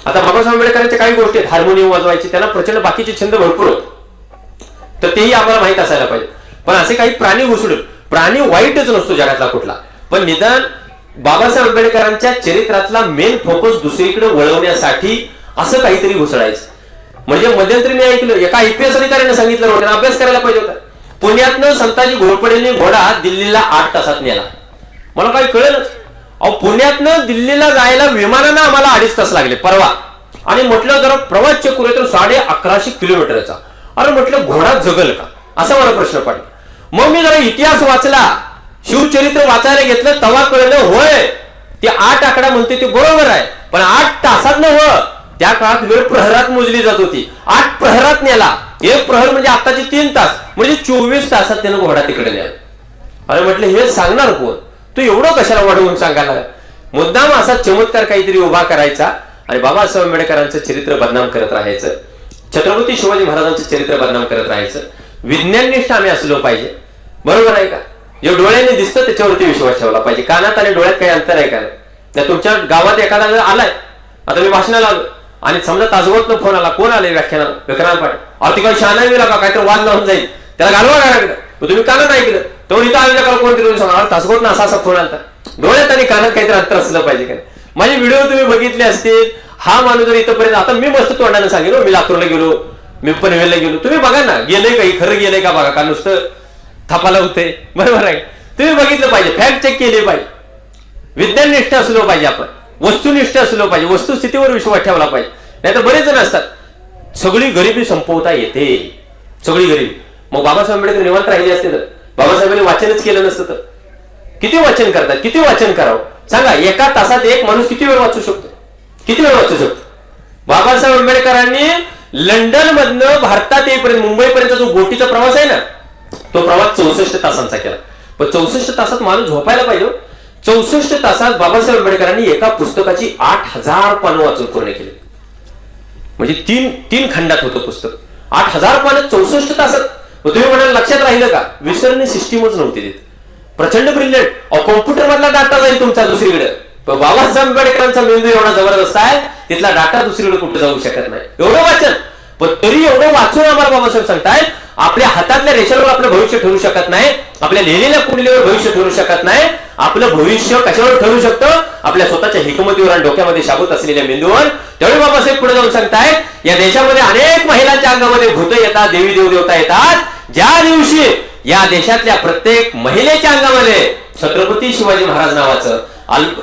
आता बाबासाहेब आंबेडकरांच्या काही गोष्टी आहेत, हार्मोनियम वाजवायची, त्यांना प्रचंड बाकीचे छंद भरपूर होते, तर तेही आम्हाला माहित असायला पाहिजे. पण असे काही प्राणी घुसडून, प्राणी वाईटच नसतो जगातला कुठला, पण निदान बाबासाहेब आंबेडकरांच्या चरित्रातला मेन फोकस दुसरीकडे वळवण्यासाठी असं काहीतरी घुसडायचं. म्हणजे मध्यंतरी मी ऐकलं, एका IPS अधिकाऱ्याने सांगितलं होतं, अभ्यास करायला पाहिजे होता. पुण्यातनं संताजी घोरपडेंनी घोडा दिल्लीला 8 तासात नेला. मला काही कळेलच. अहो, पुण्यातनं दिल्लीला जायला विमानानं आम्हाला 2.5 तास लागले परवा. आणि म्हटलं जरा प्रवास चेक करूया तर 1150 किलोमीटरचा. अरे म्हटलं घोडा जगल का, असा मला प्रश्न पडला. मग मी जरा इतिहास वाचला, शिवचरित्र वाचायला घेतलं, तेव्हा कळलं होय ते 8 आकडा म्हणते ते बरोबर आहे, पण 8 तासात नव्हतं. त्या काळात वेळ प्रहरात मोजली जात होती. 8 प्रहरात नेला. एक प्रहर म्हणजे आताचे 3 तास, म्हणजे 24 तासात त्यानं घोडा तिकडे नेला. अरे म्हटलं हे सांगणार कोण, तू एवढं कशाला वाढवून सांगायला. मुद्दाम असा चमत्कार काहीतरी उभा करायचा आणि बाबासाहेब आंबेडकरांचं चरित्र बदनाम करत राहायचं, छत्रपती शिवाजी महाराजांचं चरित्र बदनाम करत राहायचं. विज्ञाननिष्ठ आम्ही असलो पाहिजे, बरोबर आहे का. जे डोळ्याने दिसतं त्याच्यावरती विश्वास ठेवला पाहिजे. कानात आणि डोळ्यात काही अंतर आहे का. तुमच्या गावात एखादा जर आलाय, आता मी भाषणाला आलो आणि समजा तासगावातनं फोन आला, कोण आले व्याख्यानाला, विक्रांत पाटील. अहो तिकडे शहाणा गेला का, काहीतरी वाद लावून जाईल, त्याला घालवा घराकडे. तुम्ही कानात ऐकलं तो इथं आलेल्या काळ कोणतरी सांगा तासगावातनं असा फोन आला. डोळ्यात आणि कानात काहीतरी अंतर असलं पाहिजे का. माझे व्हिडिओ तुम्ही बघितले असतील. हा माणूस जर इथंपर्यंत, आता मी मस्त तोंडाने सांगेल, मी लातूरला गेलो, मी पनवेलला गेलो, तुम्ही बघा ना गेले काही खरं गेले का बघा, का नुसतं थापाला होते, बरोबर आहे. तुम्ही बघितलं पाहिजे, फॅक्ट चेक केले पाहिजे, विज्ञाननिष्ठ असलो पाहिजे, आपण वस्तुनिष्ठ असलो पाहिजे, वस्तुस्थितीवर विश्वास ठेवला पाहिजे. नाही तर बरेच जण असतात सगळी गरिबी संपवता येते, सगळी गरिबी. मग बाबासाहेब आंबेडकर निवांत राहिले असते तर, बाबासाहेबांनी वाचनच केलं नसतं तर. किती वाचन करतात, किती वाचन करावं सांगा. एका तासात एक माणूस किती वेळ वाचू शकतो, किती वेळ वाचू शकतो. बाबासाहेब आंबेडकरांनी लंडन मधनं भारतात येईपर्यंत, मुंबईपर्यंत जो बोटीचा प्रवास आहे ना, तो प्रवास 64 तासांचा केला. पण 64 तासात माणूस झोपायला पाहिजे. 64 तासात बाबासाहेब आंबेडकरांनी एका पुस्तकाची 8000 पानं वाचून पूर्ण केली. म्हणजे तीन खंडात होतं पुस्तक, 8000 पानं 64 तासात. तुम्ही म्हणाल लक्षात राहिलं का, विसरणे सिस्टीमच नव्हती तिथे. प्रचंड ब्रिलियंट. कॉम्प्युटर मधला डाटा जाईल तुमचा दुसरीकडे, पण बाबासाहेब आंबेडकरांचा मेंदू एवढा जबरदस्त आहे, तिथला डाटा दुसरीकडे कुठे जाऊ शकत नाही. एवढं वाचन, पण तरी एवढं वाचून आम्हाला बाबासाहेब सांगतायत आपल्या हातातल्या रेषेवर आपलं भविष्य ठरू शकत नाही, आपल्या लिहिलेल्या कुंडलीवर भविष्य ठरू शकत नाही. आपलं भविष्य कशावर ठरू शकतं, आपल्या स्वतःच्या हिकमतीवर आणि डोक्यामध्ये शाबूत असलेल्या मेंदूवर. त्यावेळी बाबासाहेब पुढे जाऊन सांगतायत या देशामध्ये अनेक महिलांच्या अंगामध्ये भूत येतात, देवी देवदेवता येतात. ज्या दिवशी या देशातल्या प्रत्येक महिलेच्या अंगामध्ये छत्रपती शिवाजी महाराज नावाचं,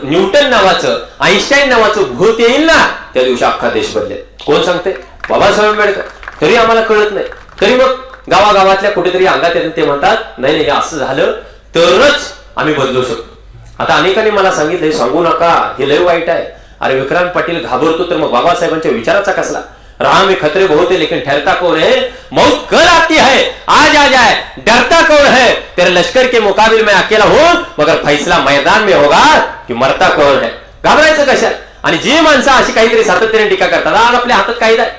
न्यूटन नावाचं, आईन्स्टाईन नावाचं भूत येईल ना, त्या दिवशी अख्खा देश बदलेल. कोण सांगते, बाबासाहेब आंबेडकर. तरी आम्हाला कळत नाही. तरी मग गावागावातल्या कुठेतरी अंगात येतात, ते म्हणतात नाही नाही असं झालं तरच आम्ही बदलू शकतो. आता अनेकांनी मला सांगितलं हे सांगू नका, हे लय वाईट आहे. अरे विक्रांत पाटील घाबरतो तर मग बाबासाहेबांच्या विचाराचा कसला. राह में खतरे बहुत है लेकिन ठहरता कौन है, मौत कल आती है आज आ जाए डरता कौन है, तेरे लश्कर के मुकाबले में अकेला हूं मगर फैसला मैदान में होगा कि मरता कौन है. घाबरायचं कशा. आणि जी माणसं अशी काहीतरी सातत्याने टीका करतात, आज आपल्या हातात कायदा आहे,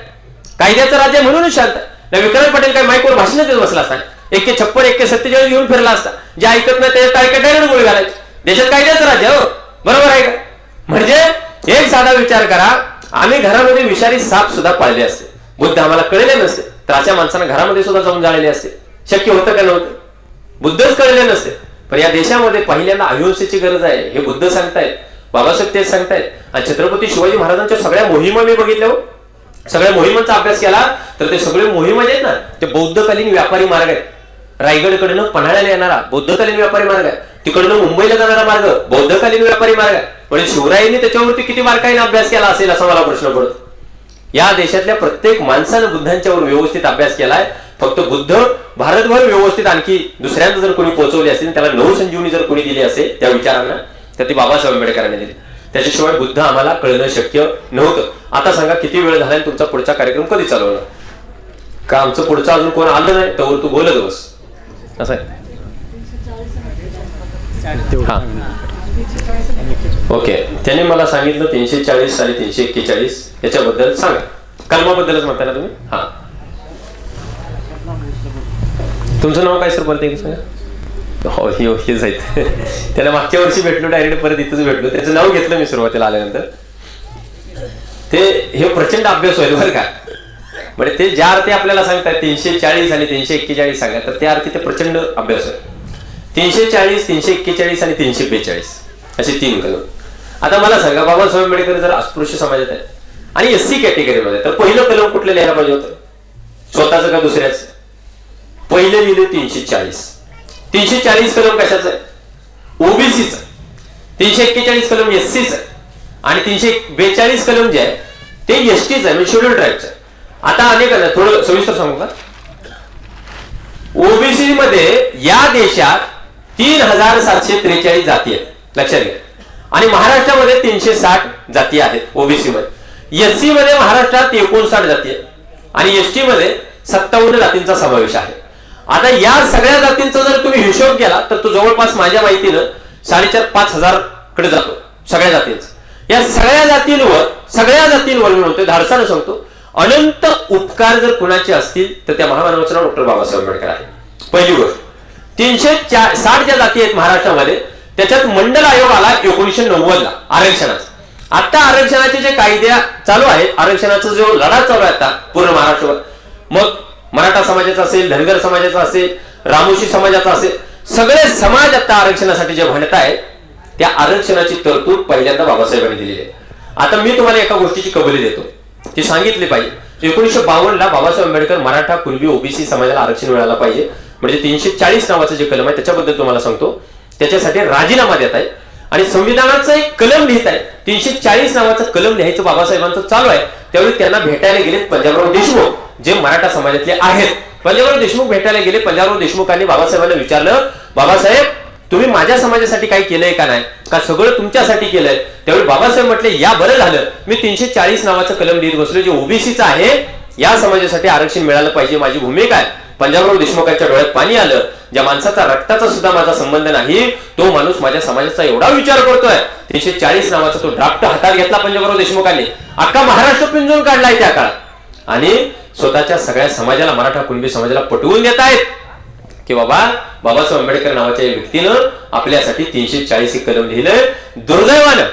कायद्याचं राज्य म्हणूनच शांत. विक्रांत पाटील काही माईकवर भाषण देत बसला असता, 156 147 घेऊन फिरला असता. जे ऐकत नाही ते काय डायरेक्ट गोळी घालायची. देशात कायद्याचं राज्य हो, बरोबर आहे का. म्हणजे एक साधा विचार करा, आम्ही घरामध्ये विषारी साप सुद्धा पाळले असते, बुद्ध आम्हाला कळले नसते तर अशा माणसांना घरामध्ये सुद्धा जाऊन जाळलेले असते. शक्य होतं का नव्हतं, बुद्धच कळले नसते. पण या देशामध्ये पहिल्यांदा अहिंसेची गरज आहे हे बुद्ध सांगतायत, बाबासाहेब तेच सांगतायत. आणि छत्रपती शिवाजी महाराजांच्या सगळ्या मोहिमा मी बघितल्या, सगळ्या मोहिमांचा अभ्यास केला तर ते सगळे मोहिमा आहेत ना, ते बौद्धकालीन व्यापारी मार्ग आहेत. रायगडकडनं पन्हाळ्याला येणारा बौद्धकालीन व्यापारी मार्ग आहे, तिकडनं मुंबईला जाणारा मार्ग बौद्धकालीन व्यापारी मार्ग आहे. म्हणजे शिवरायांनी त्याच्यावरती किती बारकाईने अभ्यास केला असेल असा मला प्रश्न पडतो. या देशातल्या प्रत्येक माणसानं बुद्धांच्यावर व्यवस्थित अभ्यास केलाय. फक्त बुद्ध भारतभर व्यवस्थित आणखी दुसऱ्यांदा जर कोणी पोहोचवली असेल, त्याला नवसंजीवनी जर कोणी दिली असेल त्या विचारांना, तर ती बाबासाहेब आंबेडकरांनी दिली. त्याच्याशिवाय बुद्ध आम्हाला कळणं शक्य नव्हतं. आता सांगा किती वेळ झाला तुमचा पुढचा कार्यक्रम कधी चालू होणार का. आमचं पुढचं अजून कोण आलं नाही तर तू बोलत बस असं आहे. ओके, त्याने मला सांगितलं 340 341 याच्याबद्दल सांगा. कलमाबद्दलच म्हणता ना तुम्ही. हा तुमचं नाव काय सर परत एक सांगा. हो हेच आहेत. त्याला मागच्या वर्षी भेटलो, डायरेक्ट परत इथंच भेटलो. त्याचं नाव घेतलं मी सुरुवातीला आल्यानंतर. ते हे प्रचंड अभ्यास होईल बरं का. म्हणजे ते ज्या अर्थी आपल्याला सांगतात 340 आणि 341 सांगा, तर त्या अर्थी ते प्रचंड अभ्यास आहे. 340, 341 आणि 342 असे 3 कलम. आता मला सांगा, बाबासाहेब आंबेडकर जर अस्पृश्य समाजात आहे आणि SC कॅटेगरीमध्ये, तर पहिलं कलम कुठलं लिहायला पाहिजे होतं? स्वतःच का दुसऱ्याच? पहिलं लिहिलं 340. 340 कलम कशाचं आहे? ओबीसीच. 341 कलम SCच आहे आणि 342 कलम जे आहे ते STच आहे, म्हणजे शेड्यूल ट्राईबचं आहे. आता अनेकांना थोडं सविस्तर सांगू का? ओबीसी मध्ये या देशात 3743 जाती आहेत, लक्षात घ्या. आणि महाराष्ट्रामध्ये 360 जाती आहेत ओबीसी मध्ये. SC मध्ये महाराष्ट्रात 59 जाती आहेत आणि ST मध्ये 57 जातींचा समावेश आहे. आता या सगळ्या जातींचा जर तुम्ही हिशोब केला तर तो जवळपास माझ्या माहितीनं 4,500-5,000 कडे जातो सगळ्या जातींचा. या सगळ्या जातींवर मी म्हणतोय, धाडसानं सांगतो, अनंत उपकार जर कुणाचे असतील तर त्या महामानवाचं नाव डॉक्टर बाबासाहेब आंबेडकर आहे. पहिली गोष्ट. 360 ज्या जाती आहेत महाराष्ट्रामध्ये, त्याच्यात मंडल आयोग आला 1990ला आरक्षणाचा. आता आरक्षणाचे जे कायदे चालू आहेत, आरक्षणाचा जो लढा चालू आहे आता पूर्ण महाराष्ट्रावर, मग मराठा समाजाचा असेल, धनगर समाजाचा असेल, रामोशी समाजाचा असेल, सगळे समाज आता आरक्षणासाठी जे म्हणत आहेत, त्या आरक्षणाची तरतूद पहिल्यांदा बाबासाहेबांनी दिलेली आहे. आता मी तुम्हाला एका गोष्टीची कबुली देतो, ती सांगितली पाहिजे. 1952ला बाबासाहेब आंबेडकर मराठा, कुणबी, ओबीसी समाजाला आरक्षण मिळालं पाहिजे. म्हणजे 340 नावाचं जे कलम आहे त्याच्याबद्दल तुम्हाला सांगतो, त्याच्यासाठी राजीनामा देत आहे आणि संविधानाचा एक कलम लिहित आहे. 340 नावाचं कलम लिहायचं बाबासाहेबांचं चालू आहे. त्यावेळी त्यांना भेटायला गेले पंजाबराव देशमुख, जे मराठा समाजातले आहेत. पंजाबराव देशमुख भेटायला गेले. पंजाबराव देशमुखांनी बाबासाहेबांना विचारलं, बाबासाहेब तुम्ही माझ्या समाजासाठी काही केलंय का नाही, का सगळं तुमच्यासाठी केलंय? त्यावेळी बाबासाहेब म्हटले, या बरं झालं मी 340 नावाचं कलम लिहित बसलो, जे ओबीसीचं आहे, या समाजासाठी आरक्षण मिळालं पाहिजे, माझी भूमिका आहे. पंजाबराव देशमुखांच्या डोळ्यात पाणी आलं. ज्या माणसाचा रक्ताचा सुद्धा माझा संबंध नाही, तो माणूस माझ्या समाजाचा एवढा विचार करतोय. 340 नावाचा तो ड्राफ्ट हातात घेतला पंजाबराव देशमुखांनी, अख्खा महाराष्ट्र पिंजून काढलाय त्या काळात आणि स्वतःच्या सगळ्या समाजाला, मराठा, कुणबी समाजाला पटवून देत आहेत की बाबासाहेब आंबेडकर नावाच्या व्यक्तीनं आपल्यासाठी 340 कलम लिहिलंय. दुर्दैवानं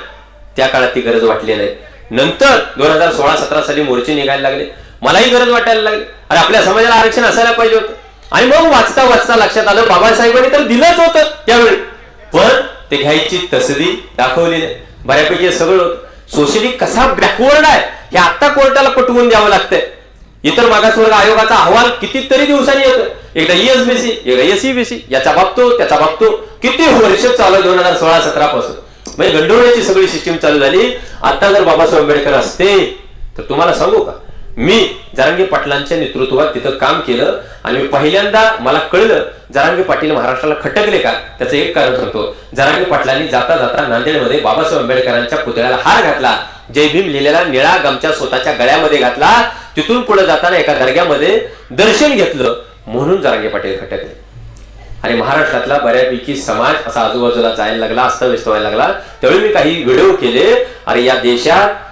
त्या काळात ती गरज वाटली नाही. नंतर 2016-17 साली मोर्चे निघायला लागले. मलाही गरज वाटायला लागली, अरे आपल्या समाजाला आरक्षण असायला पाहिजे होतं. आणि मग वाचता वाचता लक्षात आलं, बाबासाहेबांनी तर दिलंच होतं त्यावेळी, पण ते घ्यायची तसदी दाखवली नाही. बऱ्यापैकी सगळं होतं. सोशली कसा बॅकवर्ड आहे हे आता कोर्टाला पटवून द्यावं लागतंय. इतर मागासवर्ग आयोगाचा अहवाल कितीतरी दिवसांनी येतो. एकदा ESBC, एकदा SEBC, याचा बाबतो त्याचा बाबतो. किती वर्ष चालू 2016-17 पासून, म्हणजे गंडवण्याची सगळी सिस्टीम चालू झाली. आता जर बाबासाहेब आंबेडकर असते तर तुम्हाला सांगू का, मी जरांगे पाटलांच्या नेतृत्वात तिथं काम केलं आणि पहिल्यांदा मला कळलं जरांगे पाटील महाराष्ट्राला खटकले का. त्याचं एक कारण सांगतो. जरांगे पाटलांनी जाता जाता नांदेडमध्ये बाबासाहेब आंबेडकरांच्या पुतळ्याला हार घातला, जय भीम लिहिलेला निळा गमच्या स्वतःच्या गळ्यामध्ये घातला. तिथून पुढे जाताना एका दर्ग्यामध्ये दर्शन घेतलं, म्हणून जरांगे पाटील खटकले. आणि महाराष्ट्रातला बऱ्यापैकी समाज असा आजूबाजूला जायला लागला, अस्ताव्यस्त व्हायला लागला. त्यावेळी मी काही व्हिडिओ केले. अरे या देशात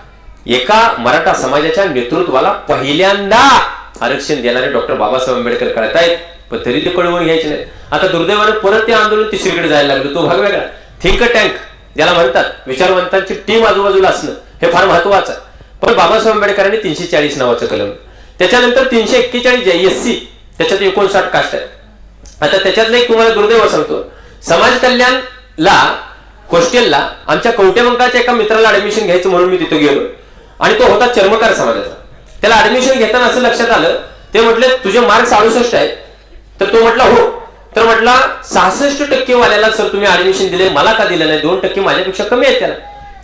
एका मराठा समाजाच्या नेतृत्वाला पहिल्यांदा आरक्षण देणारे डॉक्टर बाबासाहेब आंबेडकर कळतायत, पण तरी ते कळवून घ्यायचे नाही. आता दुर्दैवानं परत ते आंदोलन तिसरीकडे जायला लागलं. तो भाग वेगळा. थिंक टँक ज्याला म्हणतात, विचारवंतांची टीम आजूबाजूला असणं हे फार महत्वाचं आहे. पण बाबासाहेब आंबेडकरांनी 340 नावाचं कलम, त्याच्यानंतर 341 SC, त्याच्यात 59 कास्ट आहे. आता त्याच्यातलं एक तुम्हाला दुर्दैव सांगतो. समाज कल्याणला हॉस्टेलला आमच्या कवटेमंकाळच्या एका मित्राला ऍडमिशन घ्यायचं म्हणून मी तिथे गेलो आणि तो होता चर्मकार समाजाचा. त्याला ऍडमिशन घेताना असं लक्षात आलं, ते म्हटले तुझे मार्क 67 आहे. तर तो म्हटला हो. तर म्हटला 66% वाल्याला सर तुम्ही ऍडमिशन दिले, मला का दिलं नाही? 2% माझ्यापेक्षा कमी आहेत त्याला.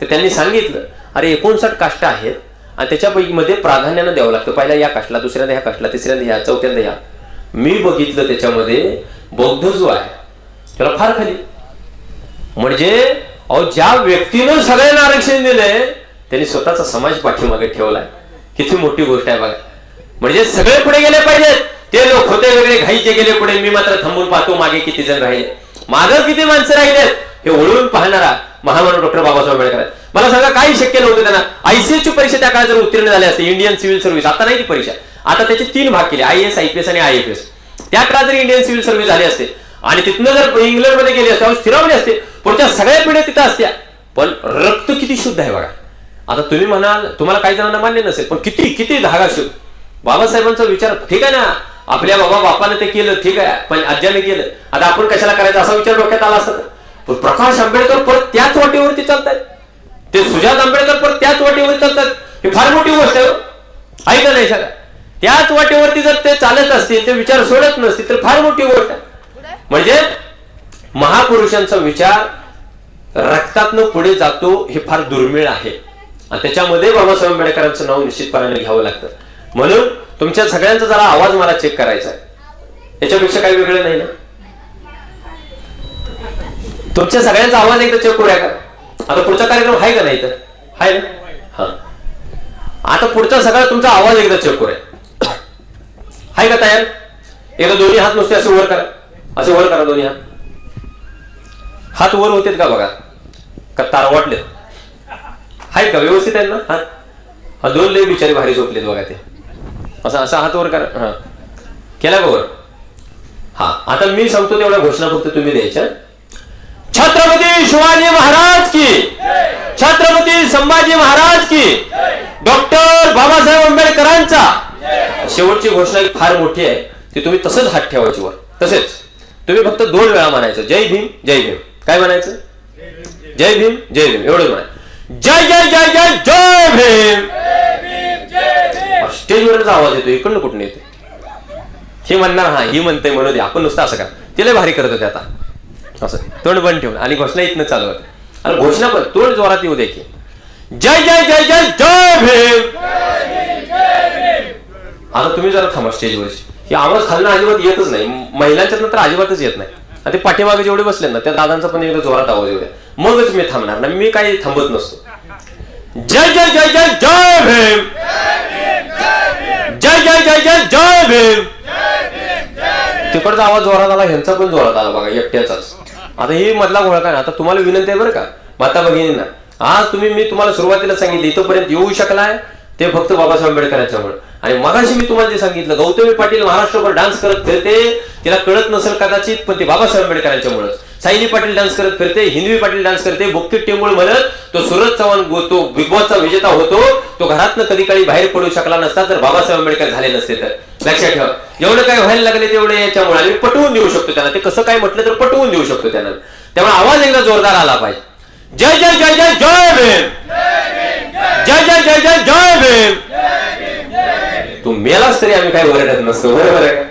तर त्यांनी सांगितलं, अरे 59 कास्ट आहेत आणि त्याच्यापैकी मध्ये प्राधान्यानं द्यावं लागतं. पहिला या कास्टला, दुसऱ्यांदा ह्या कास्टला, तिसऱ्यांदा ह्या, चौथ्यांदा ह्या. मी बघितलं त्याच्यामध्ये बौद्ध जो आहे त्याला फार खाली. म्हणजे ज्या व्यक्तीनं सगळ्यांना आरक्षण दिलंय त्यांनी स्वतःचा समाज पाठीमागे ठेवलाय. किती मोठी गोष्ट आहे बघा. म्हणजे सगळे पुढे गेले पाहिजेत. ते लोक होते वेगळे, घाईचे गेले पुढे. मी मात्र थांबून पाहतो मागे किती जण राहिले, मागे किती माणसं राहिलेत हे ओळखून पाहणारा महामानव डॉक्टर बाबासाहेब आंबेडकर. मला सांगा काही शक्य नव्हतं त्यांना. ICS परीक्षा त्या काळात जर उत्तीर्ण झाले असते, इंडियन सिव्हिल सर्व्हिस, आता नाही ती परीक्षा, आता त्याचे 3 भाग केले, IAS, IPS आणि IFS. त्या काळात जर इंडियन सिव्हिल सर्व्हिस झाली असते आणि तिथनं जर इंग्लंडमध्ये गेले असते, स्थिरावले असते, पुढच्या सगळ्या पिढ्या तिथं असत्या. पण रक्त किती शुद्ध आहे बघा. आता तुम्ही म्हणाल, तुम्हाला काही जणांना मान्य नसेल, पण किती किती धागा शुद्ध. बाबासाहेबांचा विचार ठीक आहे ना, आपल्या बापाने ते केलं ठीक आहे, पण आज्याने केलं, आता आपण कशाला करायचं असा विचार डोक्यात आला असता. पण प्रकाश आंबेडकर परत त्याच वाटेवरती चालतात, ते सुजात आंबेडकर परत त्याच वाटेवर चालतात. ही फार मोठी गोष्ट आहे, ऐका नाही सगळं. त्याच वाटेवरती जर ते चालत असतील, ते विचार सोडत नसतील, तर फार मोठी गोष्ट आहे. म्हणजे महापुरुषांचा विचार रक्तातनं पुढे जातो हे फार दुर्मिळ आहे, आणि त्याच्यामध्ये बाबासाहेब आंबेडकरांचं नाव निश्चितपणाने घ्यावं लागतं. म्हणून तुमच्या सगळ्यांचा जरा आवाज मला चेक करायचा आहे, याच्यापेक्षा काही वेगळं नाही ना. तुमच्या सगळ्यांचा आवाज एकदा चेक करूया का? आता पुढचा कार्यक्रम आहे का नाही तर आहे ना. हा, आता पुढचा सगळा तुमचा आवाज एकदा चेक करूया, आहे का तयार? एकदा दोन्ही हात नुसते असे वर करा, असे वर करा दोन्ही हात. हात वर होतेत का बघा, का तार वाटले आहेत का? व्यवस्थित आहेत ना हात? हा, दोन लय बिचारे भारी झोपलेत बघा ते. असा असा हात वर करा. हा, केला का वर? हा, आता मी सांगतो तेवढ्या घोषणा फक्त तुम्ही द्यायच्या. छत्रपती शिवाजी महाराज की, छत्रपती संभाजी महाराज की, डॉक्टर बाबासाहेब आंबेडकरांचा. शेवटची घोषणा फार मोठी आहे, ती तुम्ही तसंच हात ठेवायची वर, तसेच तुम्ही फक्त 2 वेळा म्हणायचं, जय भीम जय भीम. काय म्हणायचं? जय भीम जय भीम, एवढंच म्हणायचं. जय जय जय जय जय भीम. स्टेजवरच आवाज येतो, इकडनं कुठून येते हे म्हणणार, हा ही म्हणते म्हणू दे, आपण नुसतं असं करा. तिला भारी करत होते आता असं तोंड बंद ठेवून, आणि घोषणा इथनं चालू होते. आणि घोषणा पण तोंड जोरात येऊ दे की, जय जय जय जय जय भीम. आता तुम्ही जरा थांबा स्टेजवरची, हे आवाज खालनं अजिबात येतच नाही, महिलांच्या नंतर अजिबातच येत नाही. आणि ते पाठीमागे जेवढे बसले ना त्या दादांचा पण एकदा जोरात आवाज येऊ द्या, मगच मी थांबणार ना, मी काही थांबत नसतो. जय जय जय जय जय भीम, जय जय जय जय जय भीम. तिकडचा आवाज जोरात आला, ह्यांचा पण जोरात आला बघा, एकट्याचाच. आता ही मधला घोळा काय. आता तुम्हाला विनंती आहे बरं का माता भगिनींना, आज मी तुम्हाला सुरुवातीला सांगितलं इथपर्यंत येऊ शकलाय ते फक्त बाबासाहेब आंबेडकरांच्यामुळे. आणि मगाशी मी तुम्हाला जे सांगितलं, गौतमी पाटील महाराष्ट्रभर डान्स करत फिरते, तिला कळत नसेल कदाचित, पण ते बाबासाहेब आंबेडकरांच्यामुळे. सायली पाटील डान्स करत फिरते, हिंदवी पाटील डान्स करते, बुक्की टेंबुळ म्हणत तो सूरज चव्हाण तो बिग बॉसचा विजेता होतो, तो घरातनं कधी काळी बाहेर पडू शकला नसता जर बाबासाहेब आंबेडकर झाले नसते तर. लक्षात ठेवा, जेवढं काय व्हायला लागले तेवढे याच्यामुळे. आणि पटवून देऊ शकतो त्यांना, ते कसं काय म्हटलं तर पटवून देऊ शकतो त्यांना. त्यामुळे आवाज एकदा जोरदार आला पाहिजे. जय जय जय जय जय भीम, जय जय जय जय जय भीम. तू मेलास तरी आम्ही काही ओरडत नसतो, बरोबर आहे.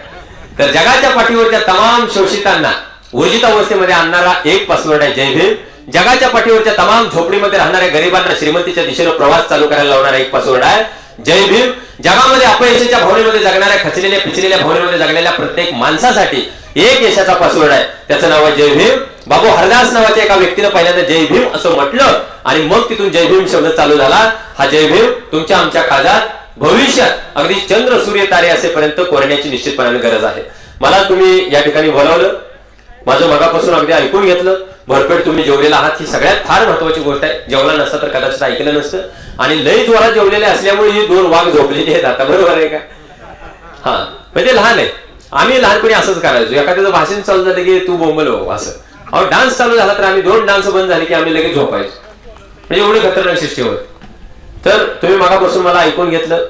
तर जगाच्या पाठीवरच्या तमाम शोषितांना ऊर्जित अवस्थेमध्ये आणणारा एक पासवर्ड आहे जय भीम. जगाच्या पाठीवरच्या तमाम झोपडीमध्ये राहणाऱ्या गरिबांना श्रीमंतीच्या दिशेने प्रवास चालू करायला लावणारा एक पासवर्ड आहे जय भीम. जगामध्ये अपयशाच्या भावनेमध्ये जगणाऱ्या, खचलेल्या पिचलेल्या भावनेमध्ये जगलेल्या प्रत्येक माणसासाठी एक यशाचा पासवर्ड आहे, त्याचं नाव आहे जय भीम. बाबू हरदास नावाच्या एका व्यक्तीने पहिल्यांदा जय भीम असं म्हटलं आणि मग तिथून जय भीम शब्द चालू झाला. हा जय भीम तुमच्या आमच्या काळात भविष्यात अगदी चंद्र सूर्य तारे असेपर्यंत कोरण्याची निश्चितपणाने गरज आहे. मला तुम्ही या ठिकाणी बोलावलं, माझं मगापासून अगदी ऐकून घेतलं, भरपेट तुम्ही जेवलेला आहात, ही सगळ्यात फार महत्वाची गोष्ट आहे. जेवला नसता तर कदाचित ऐकलं नसतं. आणि लई जोरात जेवलेले असल्यामुळे ही 2 वाघ झोपलेले आहेत आता, बरोबर आहे का? हा, म्हणजे लहान आहे. आम्ही लहानपणी असंच करायचो, एखाद्याचं भाषण चालू झालं की तू बोंबल हो असं. अहो डान्स चालू झाला तर आम्ही 2 डान्स बंद झाले की आम्ही लगेच झोपायचो, म्हणजे एवढी खतरनाक सिस्टीम होती. तर तुम्ही मगापासून मला ऐकून घेतलं,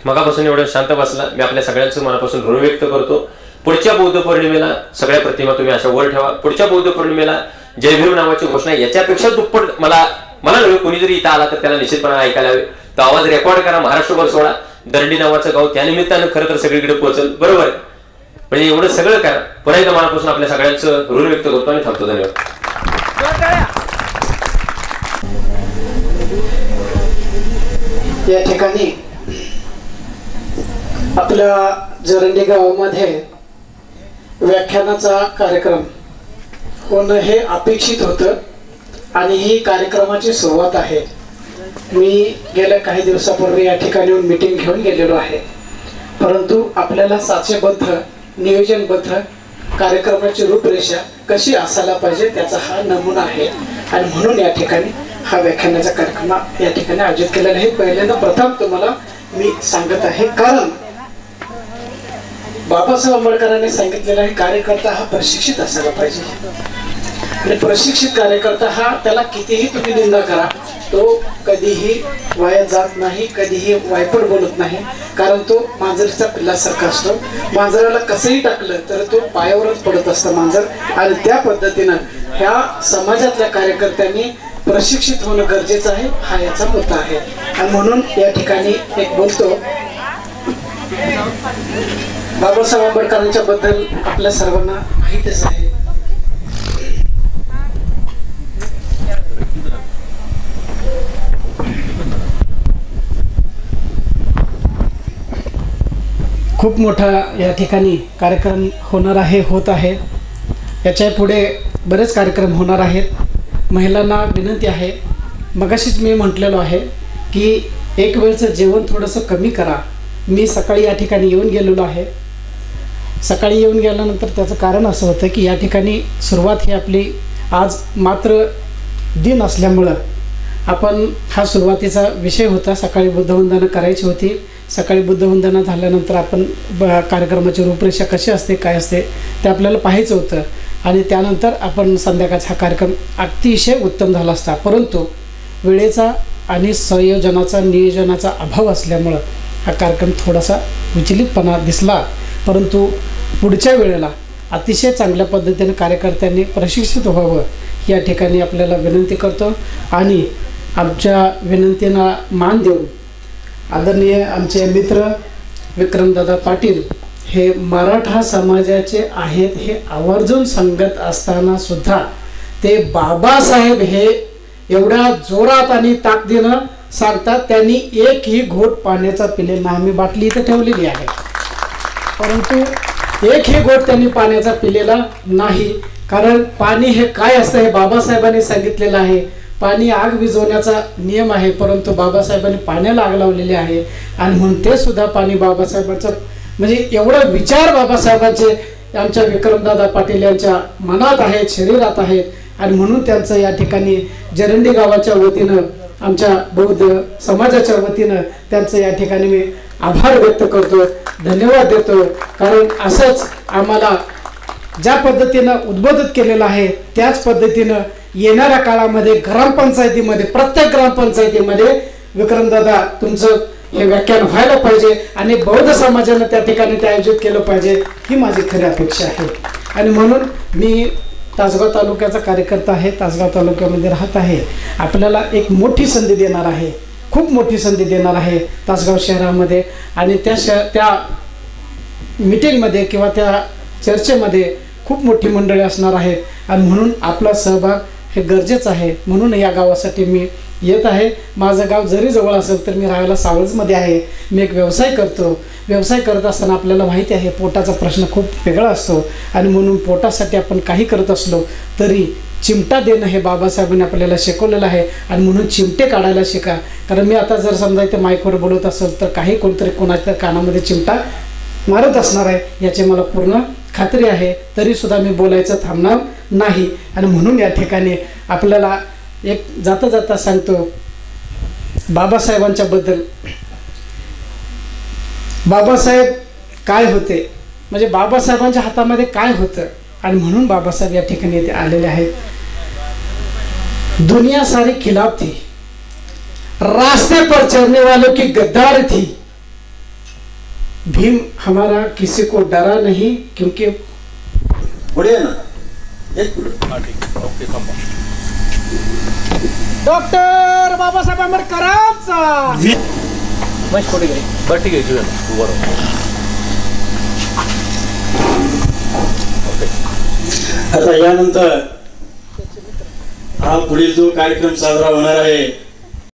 मगापासून एवढं शांत बसला, मी आपल्या सगळ्यांचं मनापासून ऋण व्यक्त करतो. पुढच्या बौद्ध पौर्णिमेला सगळ्या प्रतिमा तुम्ही अशा वर ठेवा. पुढच्या बौद्ध पौर्णिमेला जय भीम नावाची घोषणा याच्यापेक्षा दुप्पट मला कोणी जरी इथं आला तर त्याला निश्चितपणे ऐकायला हवे. तो आवाज रेकॉर्ड करा, महाराष्ट्रभर सोडा. दर्डी नावाचं गाव त्यानिमित्तानं खरं तर सगळीकडे पोहोचल, बरोबर आहे. म्हणजे एवढं सगळं करा. पुन्हा एकदा मनापासून आपल्या सगळ्यांचं ऋण व्यक्त करतो आणि थांबतो. धन्यवाद. या ठिकाणी आपल्या जरंडी गावामध्ये व्याख्यानाचा कार्यक्रम होणं हे अपेक्षित होतं आणि ही कार्यक्रमाची सुरुवात आहे. मी गेल्या काही दिवसापूर्वी या ठिकाणी येऊन मीटिंग घेऊन गेलेलो आहे, परंतु आपल्याला साचेबद्ध नियोजनबद्ध कार्यक्रमाची रूपरेषा कशी असायला पाहिजे त्याचा हा नमुना आहे. आणि म्हणून या ठिकाणी हा व्याख्यानाचा कार्यक्रम या ठिकाणी आयोजित केलेला आहे. पहिल्यांदा प्रथम तुम्हाला मी सांगत आहे, कारण बाबासाहेब आंबेडकरांनी सांगितलेला आहे, कार्यकर्ता हा प्रशिक्षित असायला पाहिजे. आणि प्रशिक्षित कार्यकर्ता हा, त्याला कितीही तुम्ही निंदा करा, तो कधीही वाया जात नाही, कधीही वायपट बोलत नाही. कारण तो मांजरीचा पिल्लासारखा असतो. मांजराला कसंही टाकलं तर तो पायावरच पडत असतं मांजर. आणि त्या पद्धतीनं ह्या समाजातल्या कार्यकर्त्यांनी प्रशिक्षित होणं गरजेचं आहे, हा याचा मुद्दा आहे. आणि म्हणून या ठिकाणी एक बोलतो, बाबासाहेब आंबेडकरांच्या बद्दल आपल्या सर्वांना माहितीच आहे. खूप मोठा या ठिकाणी कार्यक्रम होणार आहे, होत आहे. याच्या पुढे बरेच कार्यक्रम होणार आहेत. महिलांना विनंती आहे, मगाशीच मी म्हटलेलो आहे की एक वेळचं जेवण थोडंसं कमी करा. मी सकाळी या ठिकाणी येऊन गेलेलो आहे. सकाळी येऊन गेल्यानंतर त्याचं कारण असं होतं की या ठिकाणी सुरुवात ही आपली आज मात्र दिन असल्यामुळं आपण हा सुरुवातीचा विषय होता. सकाळी बुद्धवंदना करायची होती. सकाळी बुद्धवंदना झाल्यानंतर आपण कार्यक्रमाची रूपरेषा कशी असते, काय असते ते आपल्याला पाहायचं होतं. आणि त्यानंतर आपण संध्याकाळचा हा कार्यक्रम अतिशय उत्तम झाला असता. परंतु वेळेचा आणि संयोजनाचा, नियोजनाचा अभाव असल्यामुळं हा कार्यक्रम थोडासा विचलितपणा दिसला. परंतु पुढच्या वेळेला अतिशय चांगल्या पद्धतीने कार्यकर्त्यांनी प्रशिक्षित व्हावं या ठिकाणी आपल्याला विनंती करतो. आणि आमच्या विनंतीला मान देऊन आदरणीय आमचे मित्र विक्रमदादा पाटील हे मराठा समाजाचे आहेत हे आवर्जून सांगत असताना सुद्धा ते बाबासाहेब हे एवढ्या जोरात आणि ताकदीनं सांगतात. त्यांनी एकही घोट पाण्याचा पिलेला नाही. आम्ही बाटली इथं ठेवलेली आहे, परंतु एकही घोट त्यांनी पाण्याचा पिलेला नाही. कारण पाणी हे काय असतं हे बाबासाहेबांनी सांगितलेलं आहे. पाणी आग विझवण्याचा नियम आहे, परंतु बाबासाहेबांनी पाण्याला आग लावलेली आहे. आणि म्हणून ते सुद्धा पाणी बाबासाहेबांचं, म्हणजे एवढा विचार बाबासाहेबांचे आमच्या विक्रमदादा पाटील यांच्या मनात आहेत, शरीरात आहेत. आणि म्हणून त्यांचं या ठिकाणी जरंडी गावाच्या वतीनं, आमच्या बौद्ध समाजाच्या वतीनं त्यांचं या ठिकाणी मी आभार व्यक्त करतो, धन्यवाद देतो. कारण असंच आम्हाला ज्या पद्धतीनं उद्बोधित केलेलं आहे त्याच पद्धतीनं येणाऱ्या काळामध्ये ग्रामपंचायतीमध्ये, प्रत्येक ग्रामपंचायतीमध्ये विक्रमदादा तुमचं हे व्याख्यान व्हायला पाहिजे आणि बौद्ध समाजानं त्या ठिकाणी ते आयोजित केलं पाहिजे, ही माझी खरी अपेक्षा आहे. आणि म्हणून मी तासगाव तालुक्याचा कार्यकर्ता आहे, तासगाव तालुक्यामध्ये राहत आहे. आपल्याला एक मोठी संधी देणार आहे, खूप मोठी संधी देणार आहे तासगाव शहरामध्ये. आणि त्या मीटिंगमध्ये किंवा त्या चर्चेमध्ये खूप मोठी मंडळी असणार आहेत. आणि म्हणून आपला सहभाग हे गरजेचं आहे. म्हणून या गावासाठी मी येत आहे. माझं गाव जरी जवळ असेल तर मी राहायला सावळजमध्ये आहे. मी एक व्यवसाय करतो. व्यवसाय करत असताना आपल्याला माहिती आहे पोटाचा प्रश्न खूप वेगळा असतो. आणि म्हणून पोटासाठी आपण काही करत असलो तरी चिमटा देणं हे बाबासाहेबांनी आपल्याला शिकवलेलं आहे. आणि म्हणून चिमटे काढायला शिका. कारण मी आता जर समजा इथे माईकवर बोलत असेल तर काही कोणतरी कोणाच्या कानामध्ये चिमटा मारत असणार आहे याची मला पूर्ण खात्री आहे. तरीसुद्धा मी बोलायचं थांबणार नाही. आणि म्हणून या ठिकाणी आपल्याला एक जाता जाता सांगतो बाबासाहेबांच्या बद्दल. बाबासाहेब काय होते, म्हणजे बाबासाहेबांच्या हातामध्ये काय होतं. आणि म्हणून बाबासाहेब या ठिकाणी येथे आलेले आहेत. दुनिया सारी खिलाफ थी, रास्ते पर चलने वालों की गद्दार थी. भीम हमारा किसी को डरा नहीं क्योंकि डॉक्टर बाबासाहेब आंबेडकरांचा ठीक आहे आता यानंतर हा पुढील जो कार्यक्रम साजरा होणार आहे